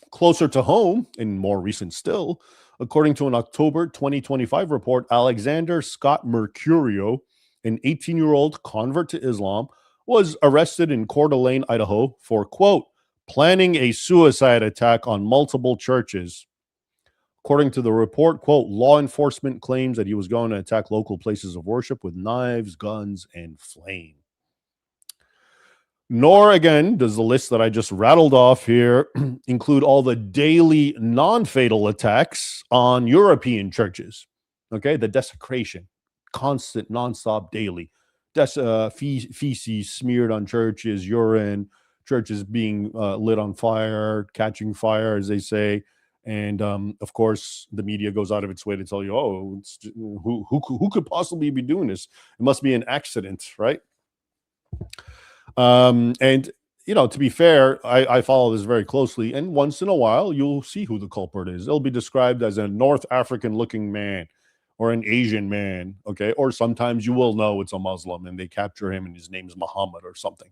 Closer to home, and more recent still, according to an October 2025 report, Alexander Scott Mercurio, an 18-year-old convert to Islam, was arrested in Coeur d'Alene, Idaho for, quote, planning a suicide attack on multiple churches. According to the report, quote, law enforcement claims that he was going to attack local places of worship with knives, guns, and flame. Nor, again, does the list that I just rattled off here include all the daily non-fatal attacks on European churches. Okay, the desecration, constant, nonstop, daily. Feces smeared on churches, urine, churches being lit on fire, catching fire, as they say. And, of course, the media goes out of its way to tell you, oh, who could possibly be doing this? It must be an accident, right? And, you know, to be fair, I follow this very closely. And once in a while, you'll see who the culprit is. It'll be described as a North African-looking man or an Asian man, okay? Or sometimes you will know it's a Muslim and they capture him and his name is Muhammad or something.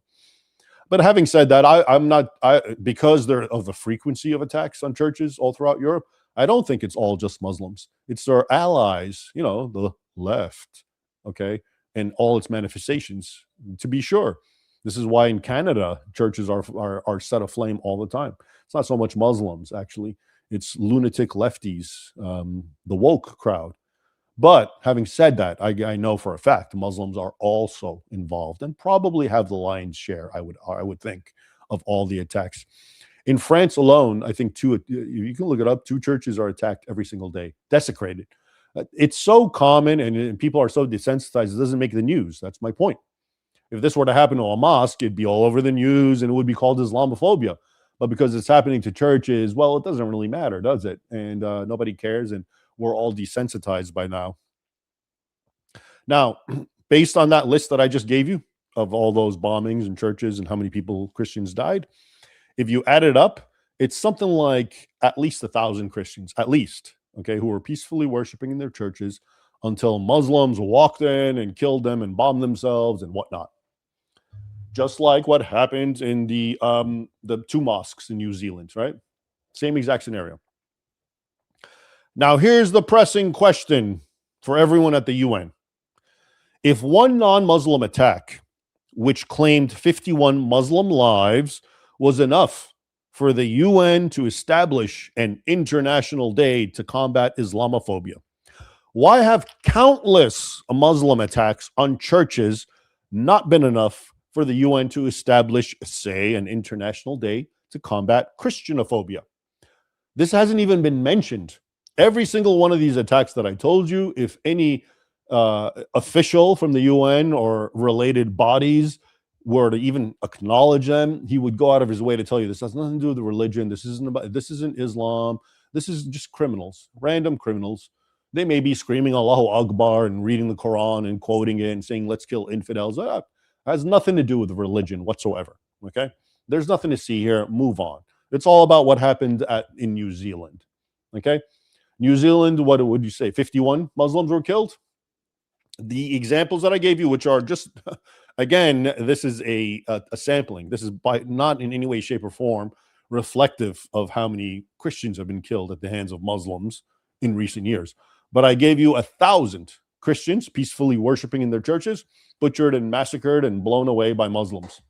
But having said that, because of the frequency of attacks on churches all throughout Europe, I don't think it's all just Muslims. It's their allies, you know, the left, okay, and all its manifestations, to be sure. This is why in Canada, churches are set aflame all the time. It's not so much Muslims, actually. It's lunatic lefties, the woke crowd. But having said that, I know for a fact Muslims are also involved and probably have the lion's share, I would think, of all the attacks. In France alone, I think you can look it up, 2 churches are attacked every single day, desecrated. It's so common and people are so desensitized, it doesn't make the news. That's my point. If this were to happen to a mosque, it'd be all over the news and it would be called Islamophobia. But because it's happening to churches, well, it doesn't really matter, does it? And nobody cares, and we're all desensitized by now. Now, based on that list that I just gave you of all those bombings in churches and how many Christians died, if you add it up, it's something like at least 1,000 Christians, at least, okay, who were peacefully worshiping in their churches until Muslims walked in and killed them and bombed themselves and whatnot. Just like what happened in the 2 mosques in New Zealand, right? Same exact scenario. Now, here's the pressing question for everyone at the UN. If one non-Muslim attack, which claimed 51 Muslim lives, was enough for the UN to establish an international day to combat Islamophobia, why have countless Muslim attacks on churches not been enough for the UN to establish, say, an international day to to combat Christianophobia. This hasn't even been mentioned. Every single one of these attacks that I told you, if any official from the UN or related bodies were to even acknowledge them, he would go out of his way to tell you this has nothing to do with the religion. This isn't Islam. This is just criminals, random criminals. They may be screaming Allahu Akbar and reading the Quran and quoting it and saying, let's kill infidels. That has nothing to do with religion whatsoever. Okay? There's nothing to see here. Move on. It's all about what happened in New Zealand. Okay? New Zealand, what would you say? 51 Muslims were killed? The examples that I gave you, which are just, again, this is a sampling. This is not in any way, shape, or form reflective of how many Christians have been killed at the hands of Muslims in recent years. But I gave you 1,000 Christians peacefully worshiping in their churches, butchered and massacred and blown away by Muslims.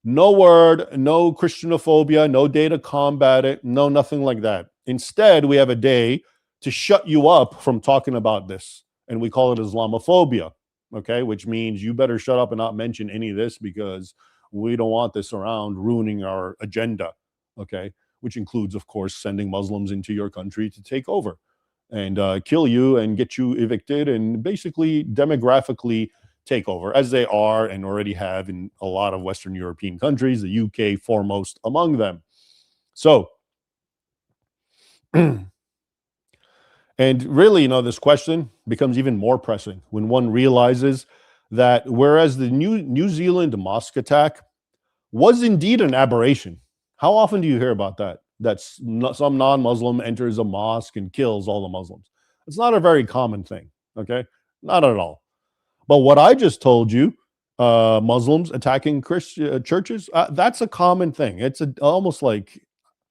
No word, no Christianophobia, no day to combat it, no nothing like that. Instead, we have a day to shut you up from talking about this. And we call it Islamophobia, okay? Which means you better shut up and not mention any of this because we don't want this around ruining our agenda, okay? Which includes, of course, sending Muslims into your country to take over and kill you and get you evicted and basically demographically take over, as they are and already have in a lot of Western European countries, the UK foremost among them. So, and really, this question becomes even more pressing when one realizes that whereas the New Zealand mosque attack was indeed an aberration. How often do you hear about that? Some non-Muslim enters a mosque and kills all the Muslims. It's not a very common thing, okay? Not at all. But what I just told you, Muslims attacking Christian churches, that's a common thing. It's almost like,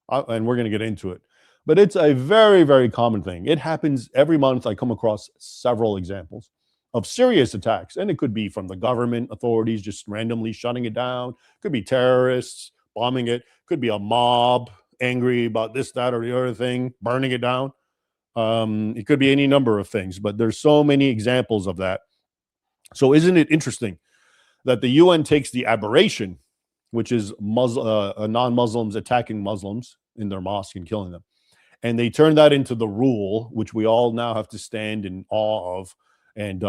and we're going to get into it, but it's a very, very common thing. It happens every month. I come across several examples of serious attacks, and it could be from the government authorities just randomly shutting it down. It could be terrorists bombing it. It could be a mob angry about this, that, or the other thing, burning it down. It could be any number of things, but there's so many examples of that. So isn't it interesting that the UN takes the aberration, which is non-Muslims attacking Muslims in their mosque and killing them, and they turn that into the rule, which we all now have to stand in awe of and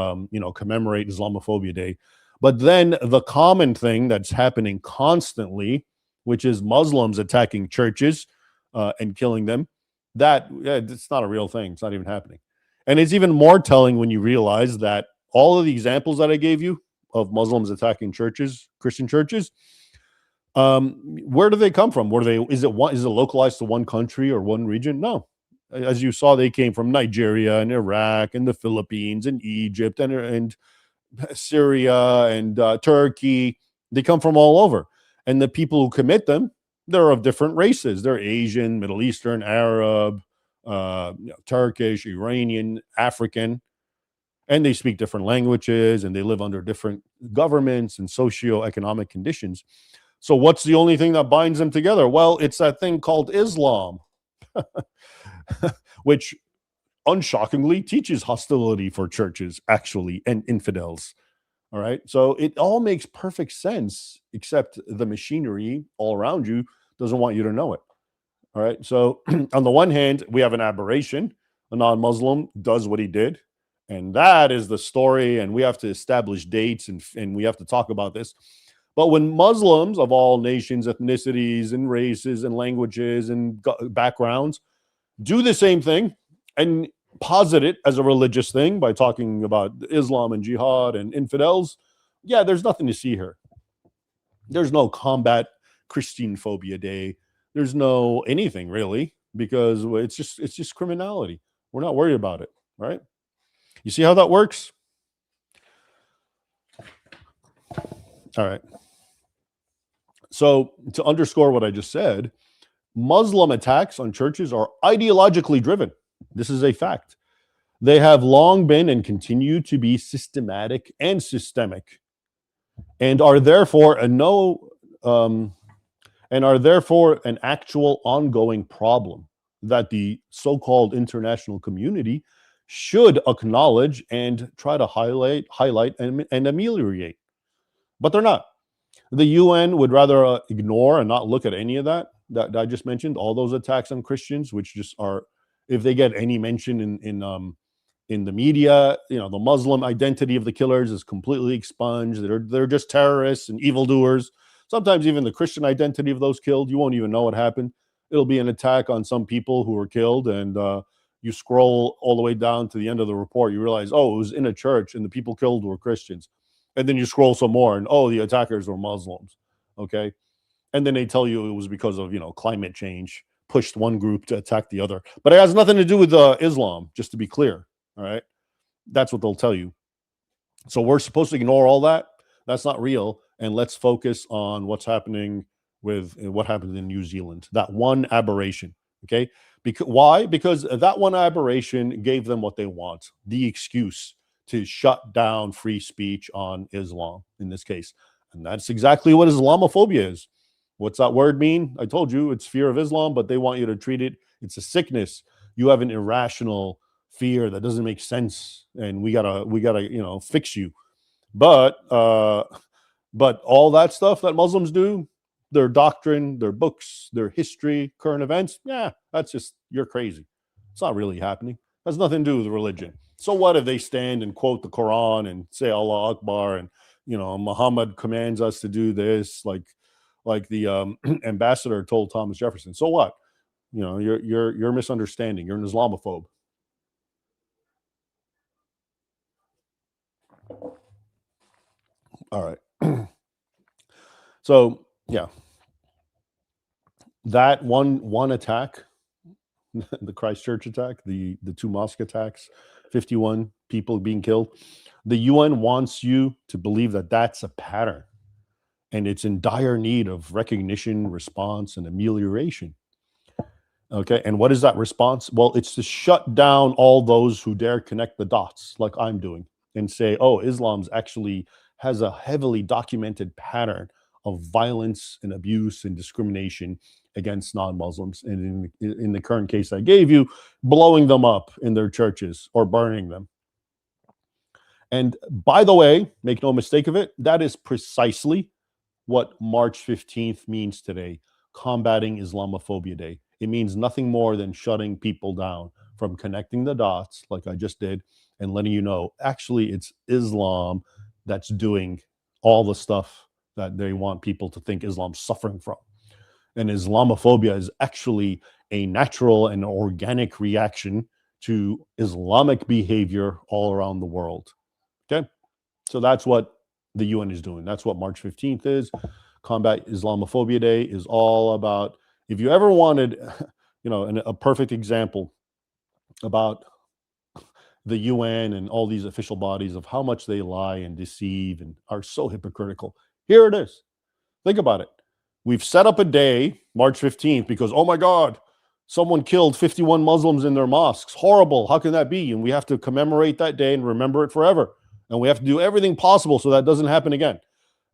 commemorate Islamophobia Day. But then the common thing that's happening constantly, which is Muslims attacking churches and killing them, it's not a real thing. It's not even happening. And it's even more telling when you realize that all of the examples that I gave you of Muslims attacking churches, Christian churches, where do they come from? Is it localized to one country or one region? No. As you saw, they came from Nigeria and Iraq and the Philippines and Egypt and Syria and Turkey. They come from all over. And the people who commit them, they're of different races. They're Asian, Middle Eastern, Arab, Turkish, Iranian, African. And they speak different languages and they live under different governments and socioeconomic conditions. So what's the only thing that binds them together? Well, it's that thing called Islam, which unshockingly teaches hostility for churches, actually, and infidels. All right. So it all makes perfect sense, except the machinery all around you doesn't want you to know it. All right. So on the one hand, we have an aberration. A non-Muslim does what he did. And that is the story. And we have to establish dates and we have to talk about this. But when Muslims of all nations, ethnicities, and races, and languages, and backgrounds do the same thing and posit it as a religious thing by talking about Islam and jihad and infidels, there's nothing to see here. There's no combat Christianophobia Day. There's no anything really, because it's just criminality. We're not worried about it, right? You see how that works? All right. So to underscore what I just said, Muslim attacks on churches are ideologically driven. This is a fact. They have long been and continue to be systematic and systemic, and are therefore an actual ongoing problem that the so-called international community should acknowledge and try to highlight and ameliorate. But they're not. The UN would rather ignore and not look at any of that I just mentioned, all those attacks on Christians, which just are, if they get any mention in the media, the Muslim identity of the killers is completely expunged. They're just terrorists and evildoers. Sometimes even the Christian identity of those killed, you won't even know what happened. It'll be an attack on some people who were killed, and you scroll all the way down to the end of the report, you realize, oh, it was in a church and the people killed were Christians. And then you scroll some more and, oh, the attackers were Muslims. Okay. And then they tell you it was because of, climate change pushed one group to attack the other. But it has nothing to do with Islam, just to be clear. All right. That's what they'll tell you. So we're supposed to ignore all that. That's not real. And let's focus on what's happening with what happened in New Zealand, that one aberration. Okay. Why? Because that one aberration gave them what they want, the excuse to shut down free speech on Islam in this case. And that's exactly what Islamophobia is. What's that word mean? I told you it's fear of Islam, but they want you to treat it. It's a sickness. You have an irrational fear that doesn't make sense, and we gotta fix you. But all that stuff that Muslims do, their doctrine, their books, their history, current events, yeah, that's just, you're crazy. It's not really happening. It has nothing to do with religion. So what if they stand and quote the Quran and say Allah Akbar and Muhammad commands us to do this, like the ambassador told Thomas Jefferson? So what? You're misunderstanding. You're an Islamophobe. All right. So yeah, that one attack, the Christchurch attack, the two mosque attacks, 51 people being killed. The UN wants you to believe that that's a pattern, and it's in dire need of recognition, response, and amelioration. Okay, and what is that response? Well, it's to shut down all those who dare connect the dots, like I'm doing, and say, oh, Islam's actually has a heavily documented pattern of violence and abuse and discrimination against non-Muslims. And in the current case I gave you, blowing them up in their churches or burning them. And by the way, make no mistake of it, that is precisely what March 15th means today, Combating Islamophobia Day. It means nothing more than shutting people down from connecting the dots, like I just did, and letting you know, actually, it's Islam that's doing all the stuff that they want people to think Islam's suffering from. And Islamophobia is actually a natural and organic reaction to Islamic behavior all around the world. Okay? So that's what the UN is doing. That's what March 15th is. Combat Islamophobia Day is all about. If you ever wanted, a perfect example about the UN and all these official bodies of how much they lie and deceive and are so hypocritical, here it is. Think about it. We've set up a day, March 15th, because, oh my God, someone killed 51 Muslims in their mosques. Horrible. How can that be? And we have to commemorate that day and remember it forever. And we have to do everything possible so that doesn't happen again.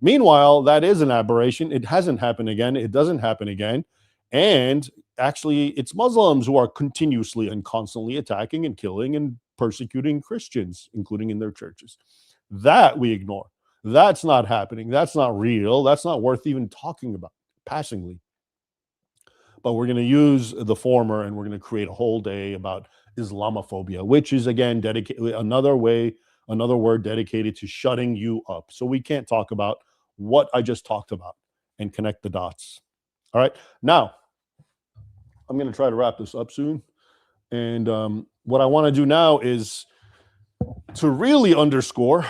Meanwhile, that is an aberration. It hasn't happened again. It doesn't happen again. And actually, it's Muslims who are continuously and constantly attacking and killing and persecuting Christians, including in their churches. That we ignore. That's not happening. That's not real. That's not worth even talking about passingly. But we're going to use the former, and we're going to create a whole day about Islamophobia, which is, again, another word dedicated to shutting you up. So we can't talk about what I just talked about and connect the dots. All right. Now, I'm going to try to wrap this up soon. And what I want to do now is to really underscore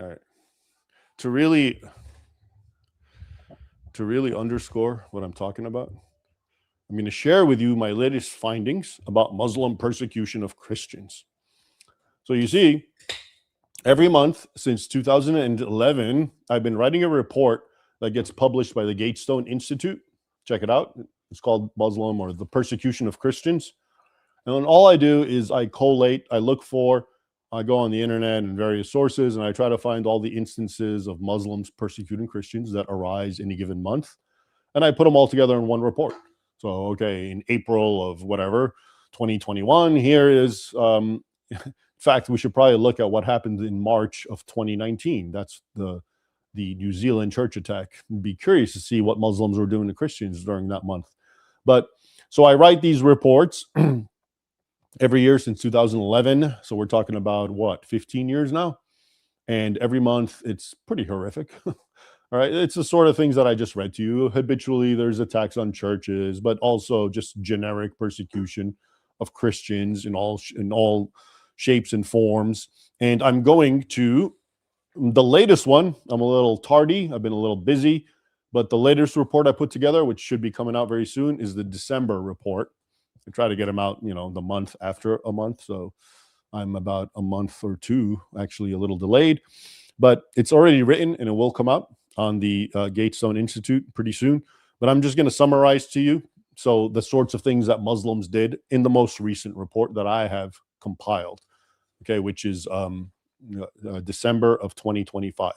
all right. To really underscore what I'm talking about, I'm going to share with you my latest findings about Muslim persecution of Christians. So you see, every month since 2011, I've been writing a report that gets published by the Gatestone Institute. Check it out. It's called Muslim or the Persecution of Christians. And all I do is I collate, I go on the internet and various sources, and I try to find all the instances of Muslims persecuting Christians that arise in a given month. And I put them all together in one report. So, okay, in April of whatever, 2021, here is, in fact, we should probably look at what happened in March of 2019. That's the New Zealand church attack. Be curious to see what Muslims were doing to Christians during that month. But so I write these reports every year since 2011. So we're talking about what, 15 years now? And every month it's pretty horrific. All right. It's the sort of things that I just read to you. Habitually, there's attacks on churches, but also just generic persecution of Christians in all shapes and forms. And I'm going to the latest one. I'm a little tardy. I've been a little busy, but the latest report I put together, which should be coming out very soon, is the December report. I try to get them out, the month after a month. So I'm about a month or two, actually a little delayed, but it's already written and it will come out on the Gatestone Institute pretty soon. But I'm just going to summarize to you. So the sorts of things that Muslims did in the most recent report that I have compiled, okay, which is December of 2025.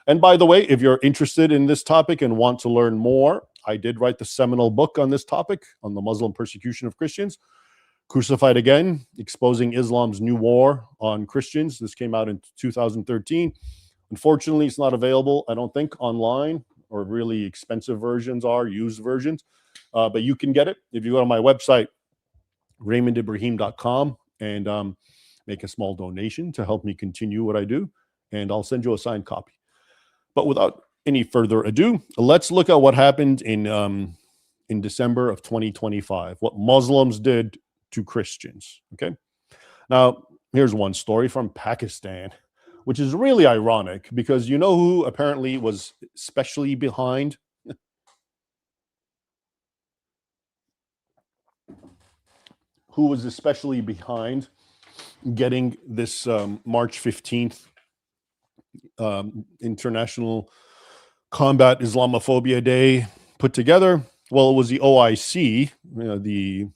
And by the way, if you're interested in this topic and want to learn more, I did write the seminal book on this topic, on the Muslim persecution of Christians, Crucified Again, Exposing Islam's New War on Christians. This came out in 2013. Unfortunately, it's not available, I don't think, online, or really expensive versions are, used versions. But you can get it if you go to my website, raymondibrahim.com, and make a small donation to help me continue what I do, and I'll send you a signed copy. But without any further ado, let's look at what happened in December of 2025, what Muslims did to Christians. Okay. Now, here's one story from Pakistan, which is really ironic because you know who apparently was especially behind getting this March 15th International Combat Islamophobia Day put together? Well, it was the OIC, the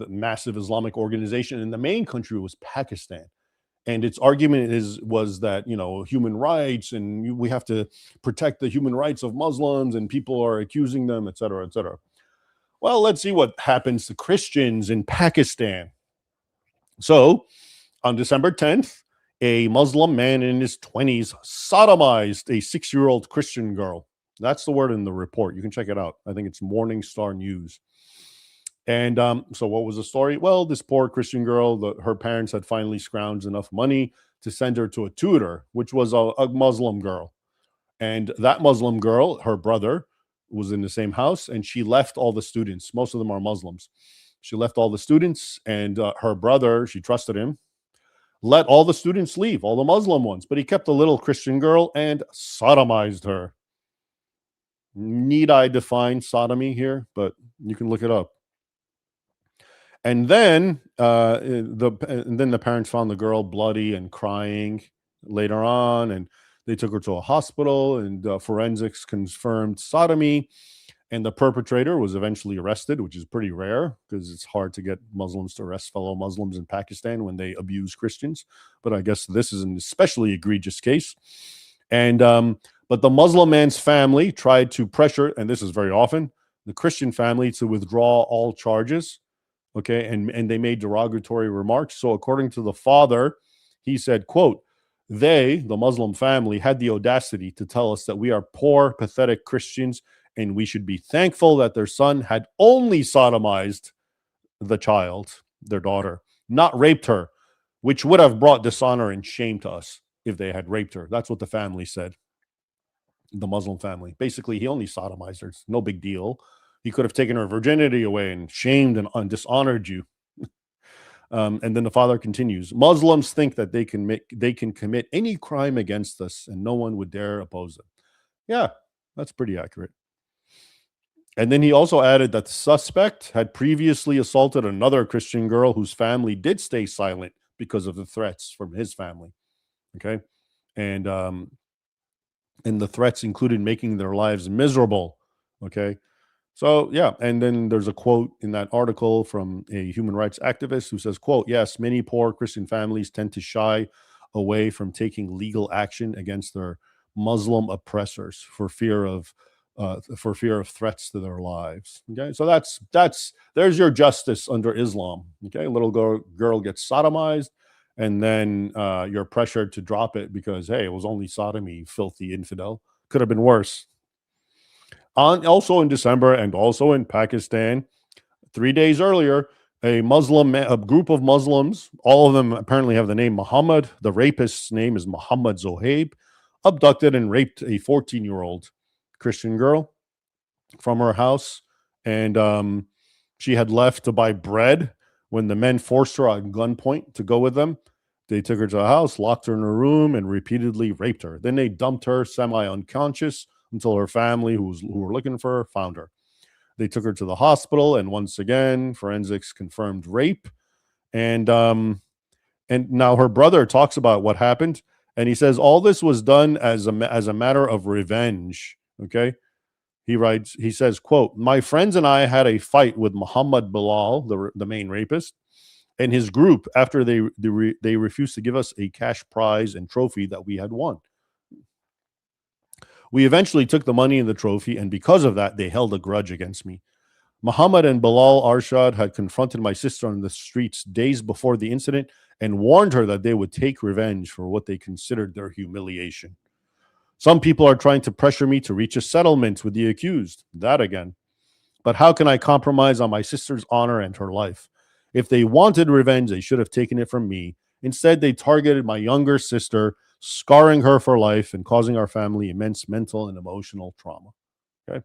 massive Islamic organization, and the main country was Pakistan. And its argument was that, human rights, and we have to protect the human rights of Muslims, and people are accusing them, et cetera, et cetera. Well, let's see what happens to Christians in Pakistan. So on December 10th, a Muslim man in his 20s sodomized a 6-year-old Christian girl. That's the word in the report. You can check it out. I think it's Morning Star News. And so what was the story? Well, this poor Christian girl, her parents had finally scrounged enough money to send her to a tutor, which was a Muslim girl. And that Muslim girl, her brother, was in the same house, and she left all the students. Most of them are Muslims. She left all the students, and her brother, she trusted him, let all the students leave, all the Muslim ones, but he kept a little Christian girl and sodomized her. Need I define sodomy here? But you can look it up. And then the parents found the girl bloody and crying later on, and they took her to a hospital, and forensics confirmed sodomy. And the perpetrator was eventually arrested, which is pretty rare because it's hard to get Muslims to arrest fellow Muslims in Pakistan when they abuse Christians. But I guess this is an especially egregious case. And but the Muslim man's family tried to pressure, and this is very often, the Christian family to withdraw all charges. Okay, and they made derogatory remarks. So according to the father, he said, quote, "They, the Muslim family, had the audacity to tell us that we are poor, pathetic Christians, and we should be thankful that their son had only sodomized the child, their daughter, not raped her, which would have brought dishonor and shame to us if they had raped her." That's what the family said, the Muslim family. Basically, he only sodomized her. It's no big deal. He could have taken her virginity away and shamed and dishonored you. And then the father continues, "Muslims think that they can commit any crime against us and no one would dare oppose them." Yeah, that's pretty accurate. And then he also added that the suspect had previously assaulted another Christian girl whose family did stay silent because of the threats from his family. Okay. And the threats included making their lives miserable. Okay. So, yeah. And then there's a quote in that article from a human rights activist who says, quote, "Yes, many poor Christian families tend to shy away from taking legal action against their Muslim oppressors for fear of for fear of threats to their lives. Okay, so there's your justice under Islam. Okay, a little girl gets sodomized, and then you're pressured to drop it because, hey, it was only sodomy, filthy infidel. Could have been worse. Also in December, and also in Pakistan, 3 days earlier, a group of Muslims, all of them apparently have the name Muhammad. The rapist's name is Muhammad Zohaib, abducted and raped a 14-year-old Christian girl from her house. And she had left to buy bread when the men forced her at gunpoint to go with them. They took her to the house, locked her in a room, and repeatedly raped her. Then they dumped her semi-unconscious until her family, who were looking for her, found her. They took her to the hospital, and once again, forensics confirmed rape. And now her brother talks about what happened, and he says all this was done as a matter of revenge. Okay, he writes, he says, quote, "My friends and I had a fight with Muhammad Bilal, the main rapist, and his group after they refused to give us a cash prize and trophy that we had won. We eventually took the money and the trophy, and because of that, they held a grudge against me. Muhammad and Bilal Arshad had confronted my sister on the streets days before the incident and warned her that they would take revenge for what they considered their humiliation. Some people are trying to pressure me to reach a settlement with the accused. That again. But how can I compromise on my sister's honor and her life? If they wanted revenge, they should have taken it from me. Instead, they targeted my younger sister, scarring her for life and causing our family immense mental and emotional trauma." Okay.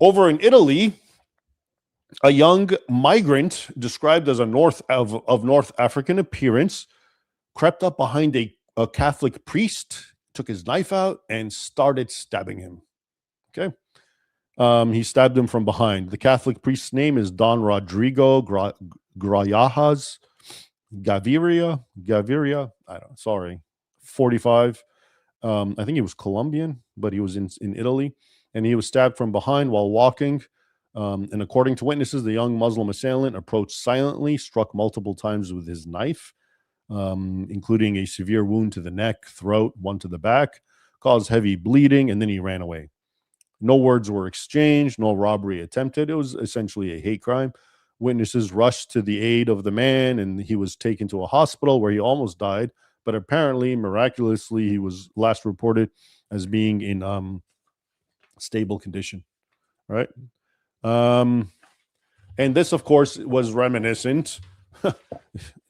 Over in Italy, a young migrant described as of North African appearance crept up behind a Catholic priest, took his knife out, and started stabbing him. Okay. He stabbed him from behind. The Catholic priest's name is Don Rodrigo Grayajas Gaviria. I don't know. Sorry. 45. I think he was Colombian, but he was in Italy. And he was stabbed from behind while walking. And according to witnesses, the young Muslim assailant approached silently, struck multiple times with his knife, including a severe wound to the neck, throat, one to the back, caused heavy bleeding, and then he ran away. No words were exchanged, no robbery attempted. It was essentially a hate crime. Witnesses rushed to the aid of the man, and he was taken to a hospital where he almost died. But apparently, miraculously, he was last reported as being in stable condition. Right? And this, of course, was reminiscent,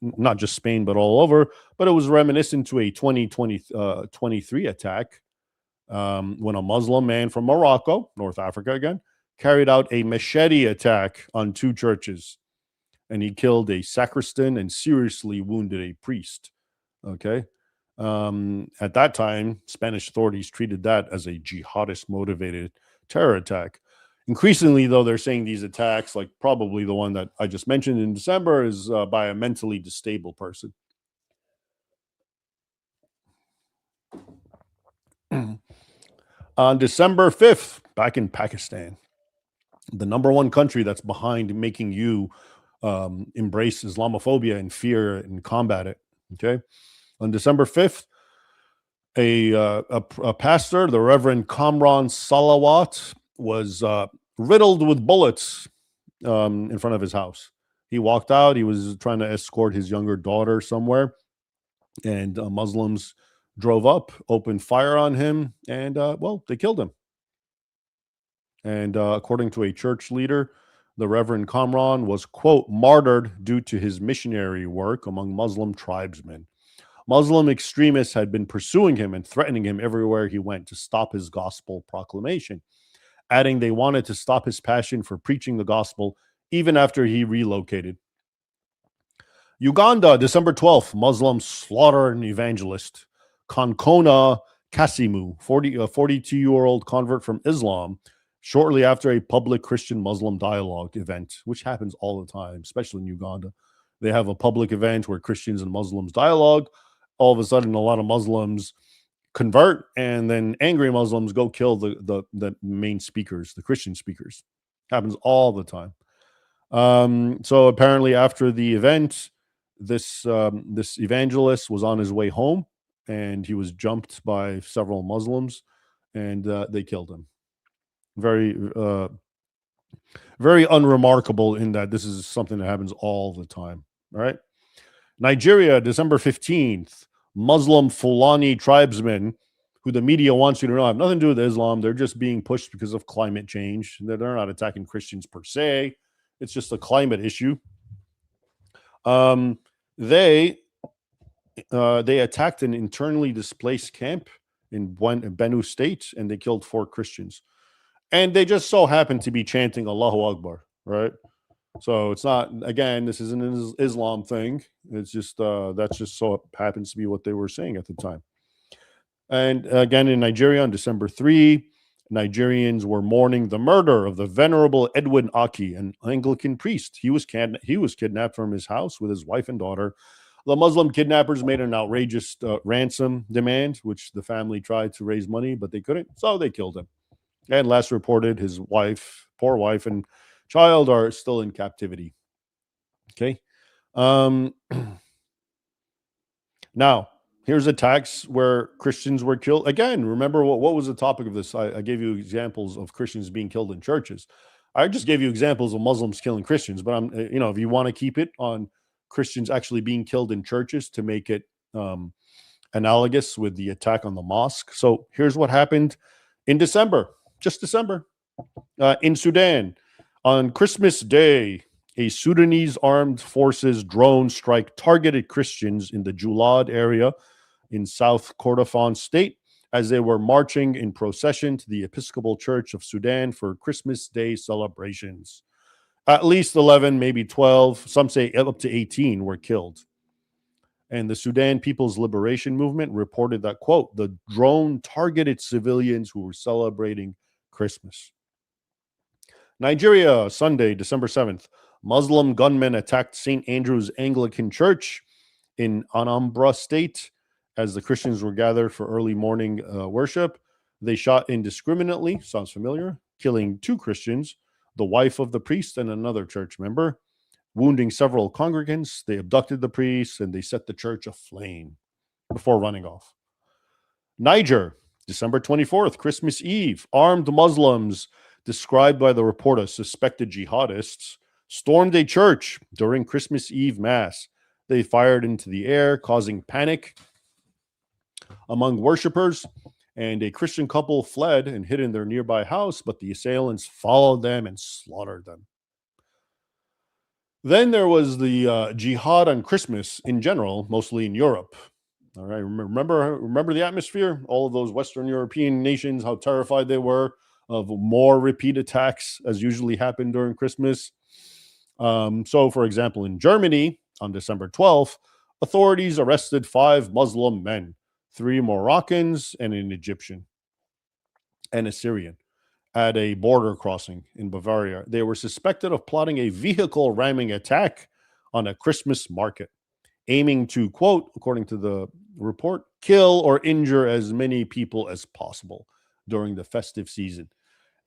not just Spain, but all over, but it was reminiscent to a 2023 attack when a Muslim man from Morocco, North Africa again, carried out a machete attack on 2 churches. And he killed a sacristan and seriously wounded a priest. Okay. At that time, Spanish authorities treated that as a jihadist motivated terror attack. Increasingly, though, they're saying these attacks, like probably the one that I just mentioned in December, is by a mentally disabled person. On December 5th, back in Pakistan, the number one country that's behind making you embrace Islamophobia and fear and combat it. Okay. On December 5th, a pastor, the Reverend Kamran Salawat, was riddled with bullets in front of his house. He walked out. He was trying to escort his younger daughter somewhere, and Muslims drove up, opened fire on him, and they killed him. And according to a church leader, the Reverend Kamran was, quote, martyred due to his missionary work among Muslim tribesmen. Muslim extremists had been pursuing him and threatening him everywhere he went to stop his gospel proclamation, adding they wanted to stop his passion for preaching the gospel even after he relocated. Uganda, December 12th, Muslims slaughter an evangelist. Konkona Kasimu, 42-year-old convert from Islam, shortly after a public Christian-Muslim dialogue event, which happens all the time, especially in Uganda. They have a public event where Christians and Muslims dialogue. All of a sudden, a lot of Muslims convert, and then angry Muslims go kill the main speakers, the Christian speakers. Happens all the time. So apparently, after the event, this evangelist was on his way home, and he was jumped by several Muslims, and they killed him. Very, very unremarkable in that this is something that happens all the time. All right. Nigeria, December 15th, Muslim Fulani tribesmen, who the media wants you to know have nothing to do with Islam. They're just being pushed because of climate change. They're not attacking Christians per se. It's just a climate issue. They attacked an internally displaced camp in Benue State, and they killed 4 Christians. And they just so happened to be chanting Allahu Akbar, right? So it's not, again, this isn't an Islam thing. It's just, that's just so happens to be what they were saying at the time. And again, in Nigeria on December 3, Nigerians were mourning the murder of the Venerable Edwin Aki, an Anglican priest. He was kidnapped from his house with his wife and daughter. The Muslim kidnappers made an outrageous ransom demand, which the family tried to raise money, but they couldn't, so they killed him. And last reported, his wife, poor wife, and child are still in captivity. Okay. Now, here's attacks where Christians were killed. Again, remember what was the topic of this? I gave you examples of Christians being killed in churches. I just gave you examples of Muslims killing Christians, but if you want to keep it on Christians actually being killed in churches to make it analogous with the attack on the mosque. So here's what happened in December, just December, in Sudan. On Christmas Day, a Sudanese armed forces drone strike targeted Christians in the Julad area in South Kordofan state as they were marching in procession to the Episcopal Church of Sudan for Christmas Day celebrations. At least 11, maybe 12, some say up to 18 were killed. And the Sudan People's Liberation Movement reported that, quote, the drone targeted civilians who were celebrating Christmas. Nigeria, Sunday, December 7th, Muslim gunmen attacked St. Andrew's Anglican Church in Anambra State as the Christians were gathered for early morning worship. They shot indiscriminately, sounds familiar, killing 2 Christians, the wife of the priest and another church member, wounding several congregants. They abducted the priest and they set the church aflame before running off. Niger, December 24th, Christmas Eve, armed Muslims described by the report as suspected jihadists stormed a church during Christmas Eve Mass. They fired into the air, causing panic among worshipers, and a Christian couple fled and hid in their nearby house, but the assailants followed them and slaughtered them. Then there was the jihad on Christmas in general, mostly in Europe. All right, remember the atmosphere? All of those Western European nations, how terrified they were of more repeat attacks as usually happen during Christmas. So, for example, in Germany on December 12th, authorities arrested 5 Muslim men, 3 Moroccans and an Egyptian and a Syrian at a border crossing in Bavaria. They were suspected of plotting a vehicle ramming attack on a Christmas market, aiming to, quote, according to the report, kill or injure as many people as possible during the festive season.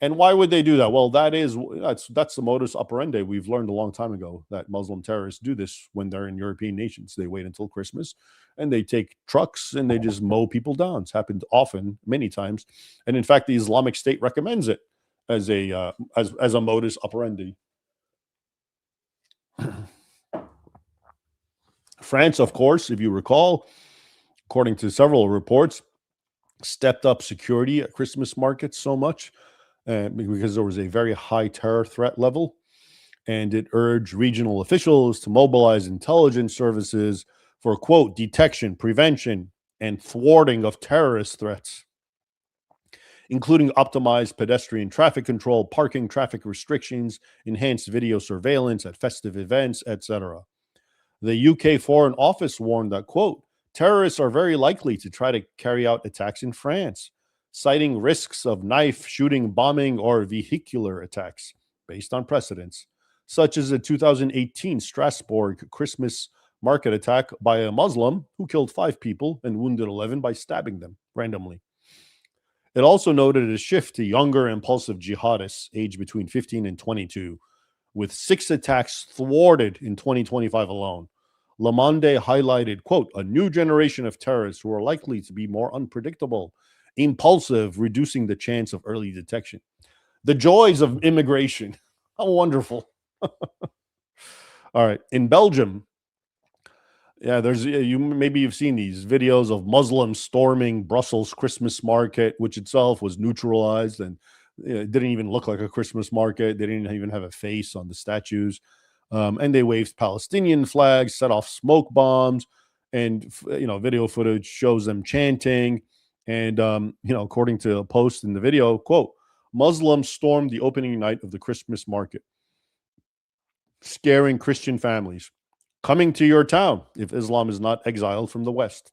And why would they do that? Well, that's the modus operandi. We've learned a long time ago that Muslim terrorists do this when they're in European nations. They wait until Christmas and they take trucks and they just mow people down. It's happened often, many times. And in fact, the Islamic State recommends it as a modus operandi. France, of course, if you recall, according to several reports, stepped up security at Christmas markets so much because there was a very high terror threat level, and it urged regional officials to mobilize intelligence services for, quote, detection, prevention, and thwarting of terrorist threats, including optimized pedestrian traffic control, parking traffic restrictions, enhanced video surveillance at festive events, etc. The UK Foreign Office warned that, quote, terrorists are very likely to try to carry out attacks in France, citing risks of knife, shooting, bombing, or vehicular attacks based on precedents, such as the 2018 Strasbourg Christmas market attack by a Muslim who killed 5 people and wounded 11 by stabbing them randomly. It also noted a shift to younger impulsive jihadists aged between 15 and 22, with 6 attacks thwarted in 2025 alone. Le Monde highlighted, quote, a new generation of terrorists who are likely to be more unpredictable impulsive, reducing the chance of early detection. The joys of immigration. How wonderful. All right. In Belgium, yeah, maybe you've seen these videos of Muslims storming Brussels Christmas market, which itself was neutralized and it didn't even look like a Christmas market. They didn't even have a face on the statues. And they waved Palestinian flags, set off smoke bombs, and video footage shows them chanting. And according to a post in the video, quote, Muslims stormed the opening night of the Christmas market, scaring Christian families. Coming to your town if Islam is not exiled from the West.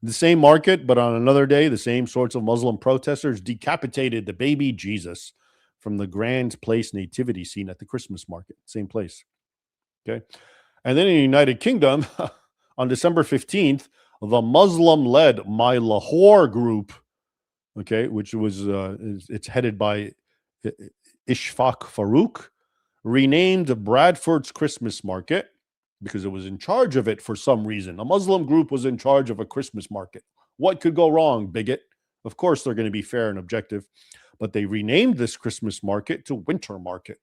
The same market, but on another day, the same sorts of Muslim protesters decapitated the baby Jesus from the Grand Place nativity scene at the Christmas market. Same place. Okay. And then in the United Kingdom, on December 15th, the Muslim-led My Lahore group, okay, which was it's headed by Ishfaq Farouk, renamed Bradford's Christmas market because it was in charge of it for some reason. A Muslim group was in charge of a Christmas market. What could go wrong, bigot? Of course, they're going to be fair and objective, but they renamed this Christmas market to Winter Market.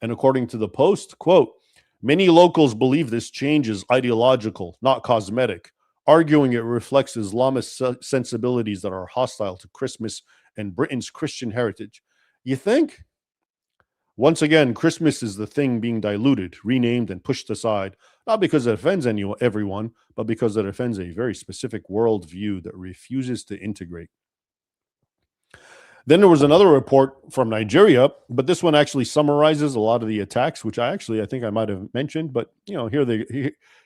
And according to the Post, quote, many locals believe this change is ideological, not cosmetic, arguing it reflects Islamist sensibilities that are hostile to Christmas and Britain's Christian heritage. You think? Once again, Christmas is the thing being diluted, renamed, and pushed aside, not because it offends everyone, but because it offends a very specific worldview that refuses to integrate. Then there was another report from Nigeria, but this one actually summarizes a lot of the attacks, which I think I might have mentioned, but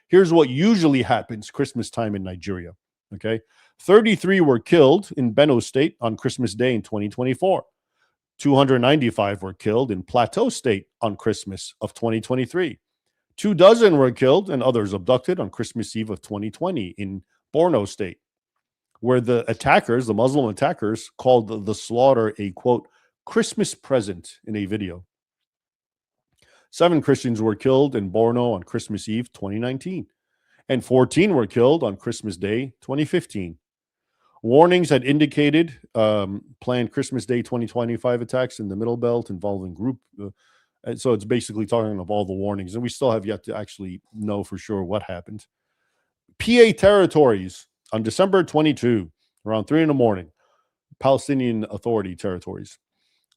here's what usually happens Christmas time in Nigeria. Okay. 33 were killed in Benue State on Christmas Day in 2024. 295 were killed in Plateau State on Christmas of 2023. 24 were killed and others abducted on Christmas Eve of 2020 in Borno State, where the Muslim attackers, called the slaughter a, quote, Christmas present in a video. 7 Christians were killed in Borno on Christmas Eve 2019, and 14 were killed on Christmas Day 2015. Warnings had indicated planned Christmas Day 2025 attacks in the Middle Belt involving group. So it's basically talking of all the warnings, and we still have yet to actually know for sure what happened. PA territories on December 22, around 3 a.m, Palestinian Authority territories.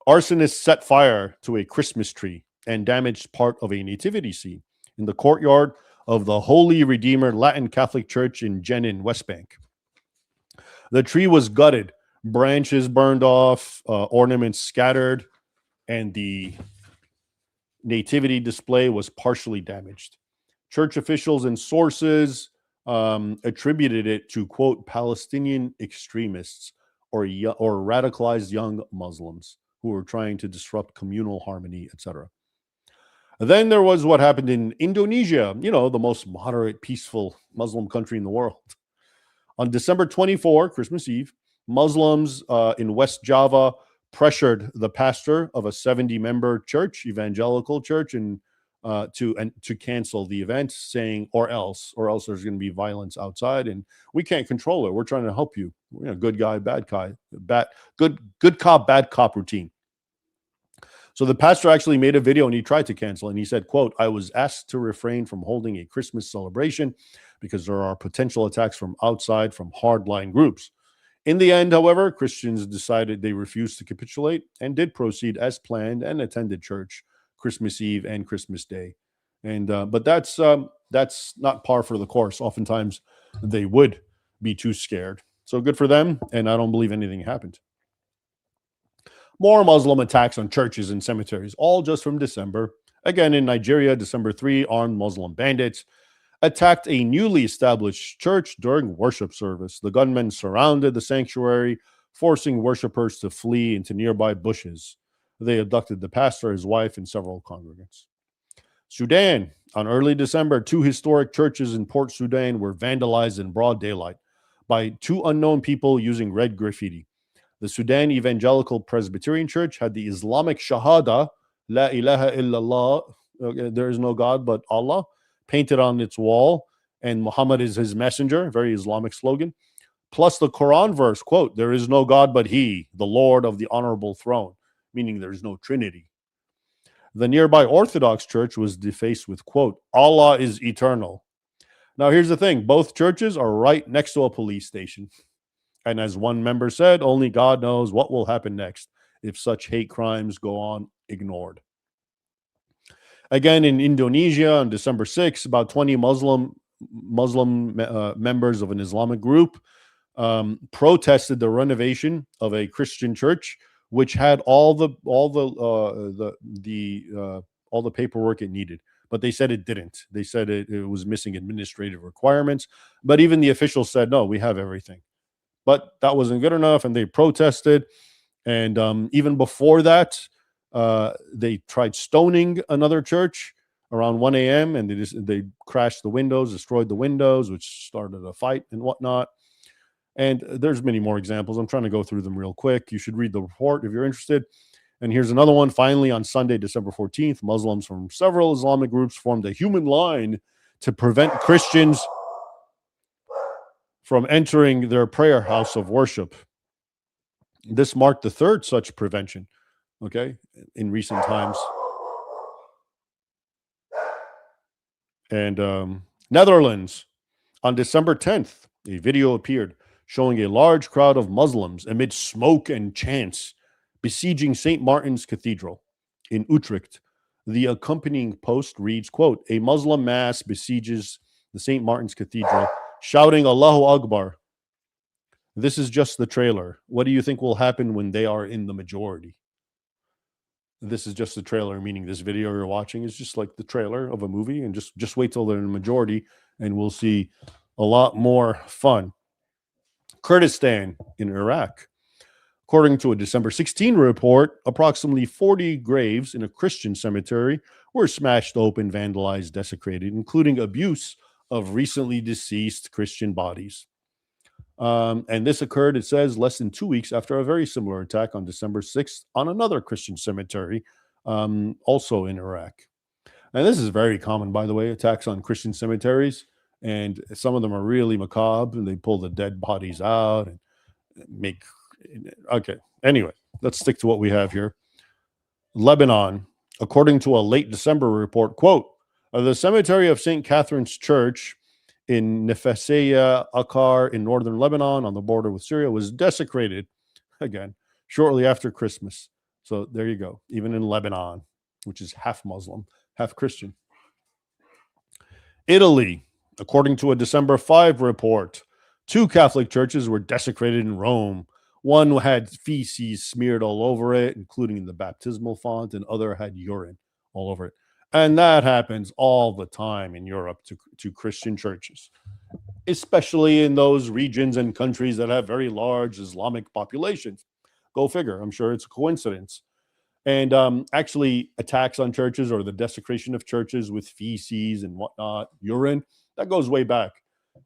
Arsonists set fire to a Christmas tree and damaged part of a nativity scene in the courtyard of the Holy Redeemer Latin Catholic Church in Jenin, West Bank. The tree was gutted, branches burned off, ornaments scattered, and the nativity display was partially damaged. Church officials and sources attributed it to, quote, Palestinian extremists or radicalized young Muslims who were trying to disrupt communal harmony, etc. Then there was what happened in Indonesia, the most moderate, peaceful Muslim country in the world. On December 24, Christmas Eve, Muslims in West Java pressured the pastor of a 70-member church, evangelical church, and to cancel the event, saying, or else there's going to be violence outside, and we can't control it. We're trying to help you. Good guy, bad guy, good cop, bad cop routine. So the pastor actually made a video and he tried to cancel, and he said, quote, I was asked to refrain from holding a Christmas celebration because there are potential attacks from outside from hardline groups. In the end, however, Christians decided they refused to capitulate and did proceed as planned and attended church Christmas Eve and Christmas Day. And but that's not par for the course. Oftentimes they would be too scared. So good for them, and I don't believe anything happened. More Muslim attacks on churches and cemeteries, all just from December. Again, in Nigeria, December 3, armed Muslim bandits attacked a newly established church during worship service. The gunmen surrounded the sanctuary, forcing worshipers to flee into nearby bushes. They abducted the pastor, his wife, and several congregants. Sudan, on early December, 2 historic churches in Port Sudan were vandalized in broad daylight by 2 unknown people using red graffiti. The Sudan Evangelical Presbyterian Church had the Islamic Shahada, La ilaha illallah, there is no God but Allah, painted on its wall, and Muhammad is his messenger, very Islamic slogan, plus the Quran verse, quote, "There is no God but He, the Lord of the honorable throne," meaning there is no Trinity. The nearby Orthodox church was defaced with, quote, "Allah is eternal." Now, here's the thing. Both churches are right next to a police station. And as one member said, only God knows what will happen next if such hate crimes go on ignored. Again, in Indonesia on December 6th, about 20 Muslim members of an Islamic group protested the renovation of a Christian church, which had all the paperwork it needed. But they said it didn't. They said it was missing administrative requirements. But even the officials said, no, we have everything. But that wasn't good enough, and they protested. And even before that, they tried stoning another church around 1 a.m. and they crashed the windows, destroyed the windows, which started a fight and whatnot. And there's many more examples. I'm trying to go through them real quick. You should read the report if you're interested. And here's another one. Finally, on Sunday, December 14th, Muslims from several Islamic groups formed a human line to prevent Christians from entering their prayer house of worship. This marked the third such prevention, okay, in recent times. And Netherlands, on December 10th, a video appeared showing a large crowd of Muslims amid smoke and chants besieging St. Martin's Cathedral in Utrecht. The accompanying post reads, quote, "A Muslim mass besieges the St. Martin's Cathedral, shouting Allahu Akbar. This is just the trailer. What do you think will happen when they are in the majority?" This is just the trailer, meaning this video you're watching is just like the trailer of a movie, and just wait till they're in the majority and we'll see a lot more fun. Kurdistan in Iraq. According to a December 16 report, approximately 40 graves in a Christian cemetery were smashed open, vandalized, desecrated, including abuse of recently deceased Christian bodies. And this occurred, it says, less than 2 weeks after a very similar attack on December 6th on another Christian cemetery, also in Iraq. And this is very common, by the way, attacks on Christian cemeteries. And some of them are really macabre, and they pull the dead bodies out and make... Okay, anyway, let's stick to what we have here. Lebanon, according to a late December report, quote, "The cemetery of St. Catherine's Church in Nefeseya Akar in northern Lebanon on the border with Syria was desecrated again shortly after Christmas." So there you go, even in Lebanon, which is half Muslim, half Christian. Italy, according to a December 5 report, 2 Catholic churches were desecrated in Rome. One had feces smeared all over it, including in the baptismal font, and other had urine all over it. And that happens all the time in Europe to Christian churches, especially in those regions and countries that have very large Islamic populations. Go figure. I'm sure it's a coincidence. And actually, attacks on churches or the desecration of churches with feces and whatnot, urine, that goes way back.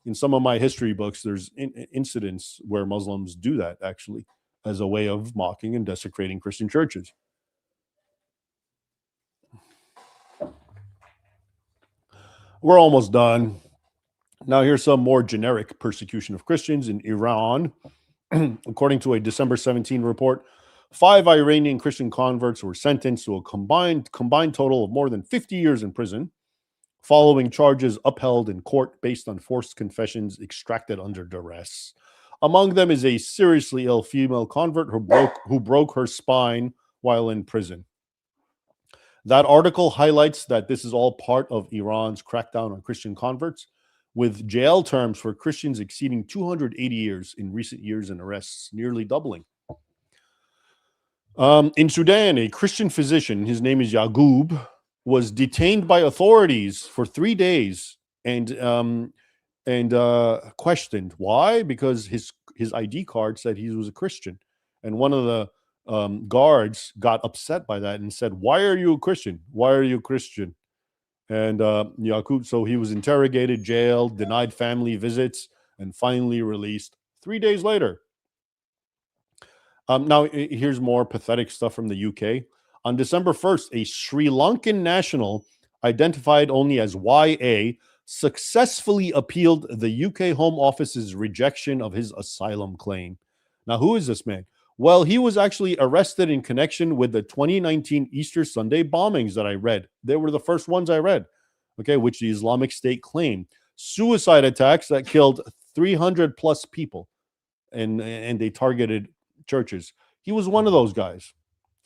In some of my history books, there's incidents where Muslims do that, actually, as a way of mocking and desecrating Christian churches. We're almost done. Now, here's some more generic persecution of Christians in Iran. According to a December 17 report, 5 Iranian Christian converts were sentenced to a combined total of more than 50 years in prison, following charges upheld in court based on forced confessions extracted under duress. Among them is a seriously ill female convert who broke her spine while in prison. That article highlights that this is all part of Iran's crackdown on Christian converts, with jail terms for Christians exceeding 280 years in recent years and arrests nearly doubling. In Sudan, a Christian physician, his name is Yaqub, was detained by authorities for 3 days and questioned. Why? Because his ID card said he was a Christian, and one of the guards got upset by that and said, "Why are you a Christian? Why are you a Christian?" And Yaqub, so he was interrogated, jailed, denied family visits, and finally released 3 days later. Now, here's more pathetic stuff from the UK. On December 1st, a Sri Lankan national identified only as YA successfully appealed the UK Home Office's rejection of his asylum claim. Now, who is this man? Well, he was actually arrested in connection with the 2019 Easter Sunday bombings that I read. They were the first ones I read, okay, which the Islamic State claimed. Suicide attacks that killed 300 plus people, and they targeted churches. He was one of those guys,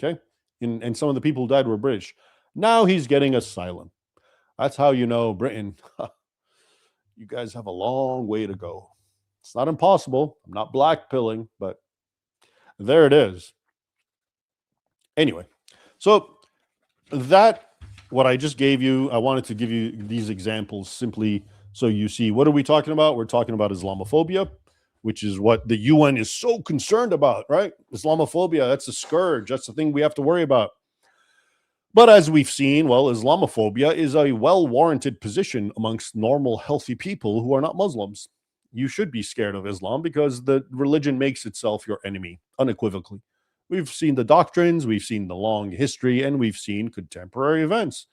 okay? And some of the people who died were British. Now he's getting asylum. That's how you know Britain, you guys have a long way to go. It's not impossible. I'm not blackpilling, but there it is. Anyway, so that, what I just gave you, I wanted to give you these examples simply so you see, what are we talking about? We're talking about Islamophobia, which is what the UN is so concerned about, right? Islamophobia, that's a scourge. That's the thing we have to worry about. But as we've seen, well, Islamophobia is a well-warranted position amongst normal, healthy people who are not Muslims. You should be scared of Islam because the religion makes itself your enemy, unequivocally. We've seen the doctrines, we've seen the long history, and we've seen contemporary events.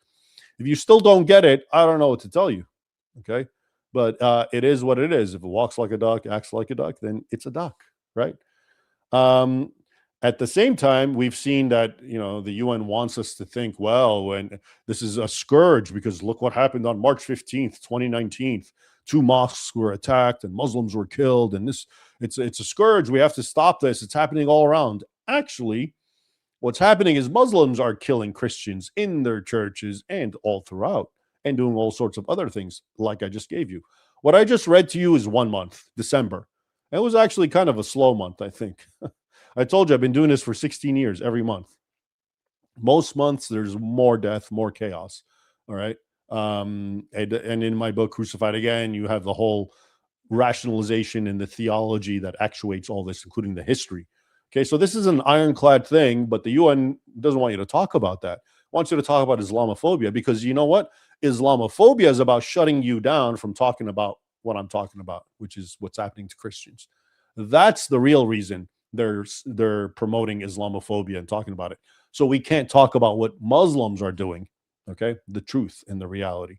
If you still don't get it, I don't know what to tell you, okay? But it is what it is. If it walks like a duck, acts like a duck, then it's a duck, right? At the same time, we've seen that, the UN wants us to think, well, when this is a scourge, because look what happened on March 15th, 2019. 2 mosques were attacked and Muslims were killed. And it's a scourge. We have to stop this. It's happening all around. Actually, what's happening is Muslims are killing Christians in their churches and all throughout, and doing all sorts of other things like I just gave you. What I just read to you is 1 month, December. It was actually kind of a slow month, I think. I told you I've been doing this for 16 years, every month. Most months, there's more death, more chaos. All right. And in my book, Crucified Again, you have the whole rationalization and the theology that actuates all this, including the history. Okay. So this is an ironclad thing, but the UN doesn't want you to talk about that. It wants you to talk about Islamophobia, because you know what? Islamophobia is about shutting you down from talking about what I'm talking about, which is what's happening to Christians. That's the real reason they're promoting Islamophobia and talking about it. So we can't talk about what Muslims are doing, okay? The truth and the reality.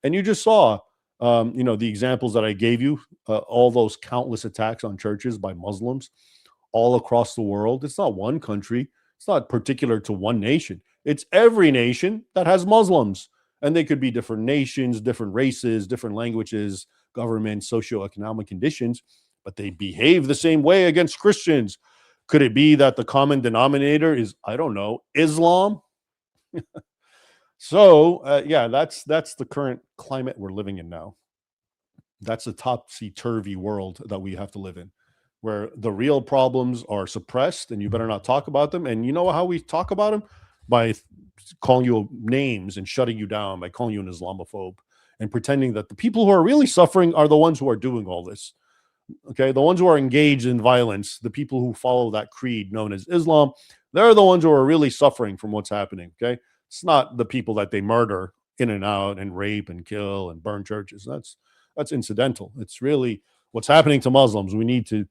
And you just saw, the examples that I gave you, all those countless attacks on churches by Muslims all across the world. It's not one country. It's not particular to one nation. It's every nation that has Muslims. And they could be different nations, different races, different languages, governments, socioeconomic conditions, but they behave the same way against Christians. Could it be that the common denominator is, I don't know, Islam? So, yeah, that's the current climate we're living in now. That's a topsy-turvy world that we have to live in, where the real problems are suppressed and you better not talk about them. And you know how we talk about them? By calling you names and shutting you down, by calling you an Islamophobe and pretending that the people who are really suffering are the ones who are doing all this. Okay, the ones who are engaged in violence, the people who follow that creed known as Islam, they're the ones who are really suffering from what's happening. Okay, it's not the people that they murder in and out and rape and kill and burn churches. That's incidental. It's really what's happening to Muslims. We need to,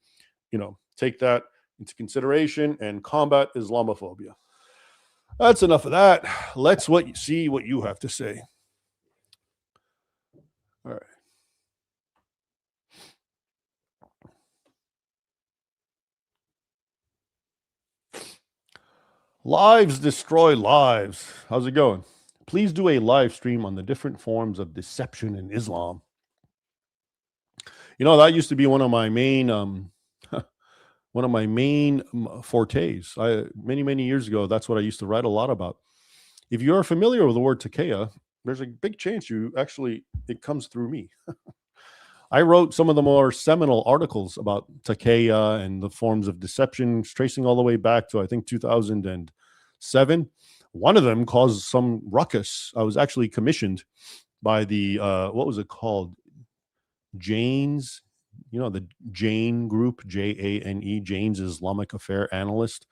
take that into consideration and combat Islamophobia. That's enough of that. Let's see what you have to say. All right. Lives destroy lives. How's it going? Please do a live stream on the different forms of deception in Islam. That used to be one of my main fortes. Many years ago, that's what I used to write a lot about. If you're familiar with the word taqiyya, there's a big chance it comes through me. I wrote some of the more seminal articles about taqiyya and the forms of deception, tracing all the way back to, I think, 2007. One of them caused some ruckus. I was actually commissioned by the, what was it called? Jane's, the Jane Group, Jane, Jane's Islamic Affair Analyst.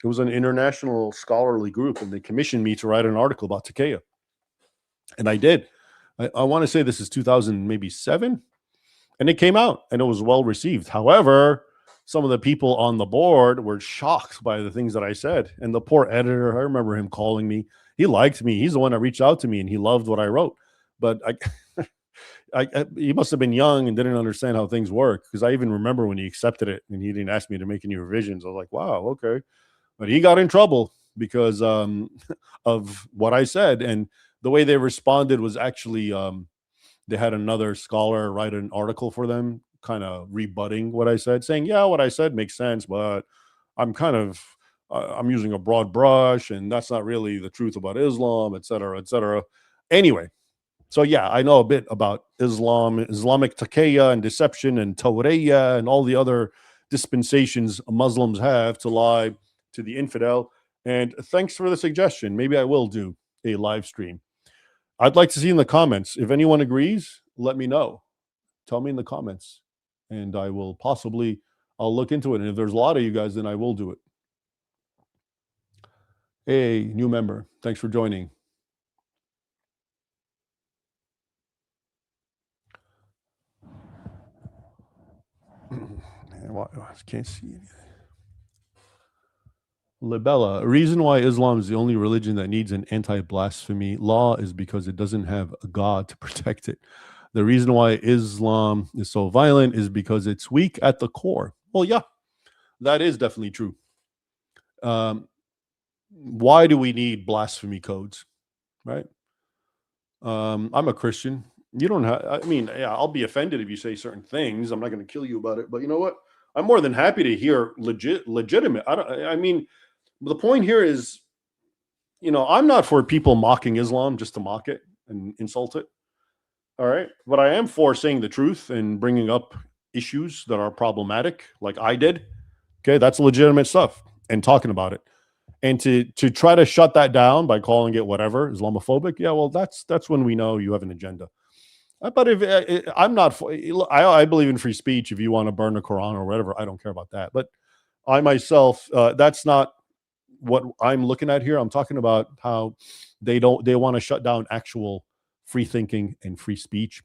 It was an international scholarly group, and they commissioned me to write an article about taqiyya. And I did. I want to say this is 2007. And it came out and it was well received. However, some of the people on the board were shocked by the things that I said. And the poor editor, I remember him calling me. He liked me. He's the one that reached out to me and he loved what I wrote. But he must have been young and didn't understand how things work, because I even remember when he accepted it and he didn't ask me to make any revisions. I was like, wow, okay. But he got in trouble because of what I said. And the way they responded was actually they had another scholar write an article for them, kind of rebutting what I said, saying, yeah, what I said makes sense, but I'm kind of I'm using a broad brush, and that's not really the truth about Islam, et cetera, et cetera. Anyway, so yeah, I know a bit about Islam, Islamic taqiyya and deception and tawriyya and all the other dispensations Muslims have to lie to the infidel. And thanks for the suggestion. Maybe I will do a live stream. I'd like to see in the comments. If anyone agrees, let me know. Tell me in the comments, and I'll look into it. And if there's a lot of you guys, then I will do it. Hey, new member, thanks for joining. I can't see anything. Libella, a reason why Islam is the only religion that needs an anti-blasphemy law is because it doesn't have a God to protect it. The reason why Islam is so violent is because it's weak at the core. Well, yeah, that is definitely true. Why do we need blasphemy codes, right? I'm a Christian. You don't have, I mean, yeah, I'll be offended if you say certain things. I'm not going to kill you about it, but you know what? I'm more than happy to hear legitimate. I mean, the point here is, I'm not for people mocking Islam just to mock it and insult it. All right. But I am for saying the truth and bringing up issues that are problematic, like I did. Okay. That's legitimate stuff, and talking about it. And to try to shut that down by calling it whatever, Islamophobic, yeah, well, that's when we know you have an agenda. But if I'm not, I believe in free speech. If you want to burn the Quran or whatever, I don't care about that. But I myself, that's not what I'm looking at here. I'm talking about how they want to shut down actual free thinking and free speech.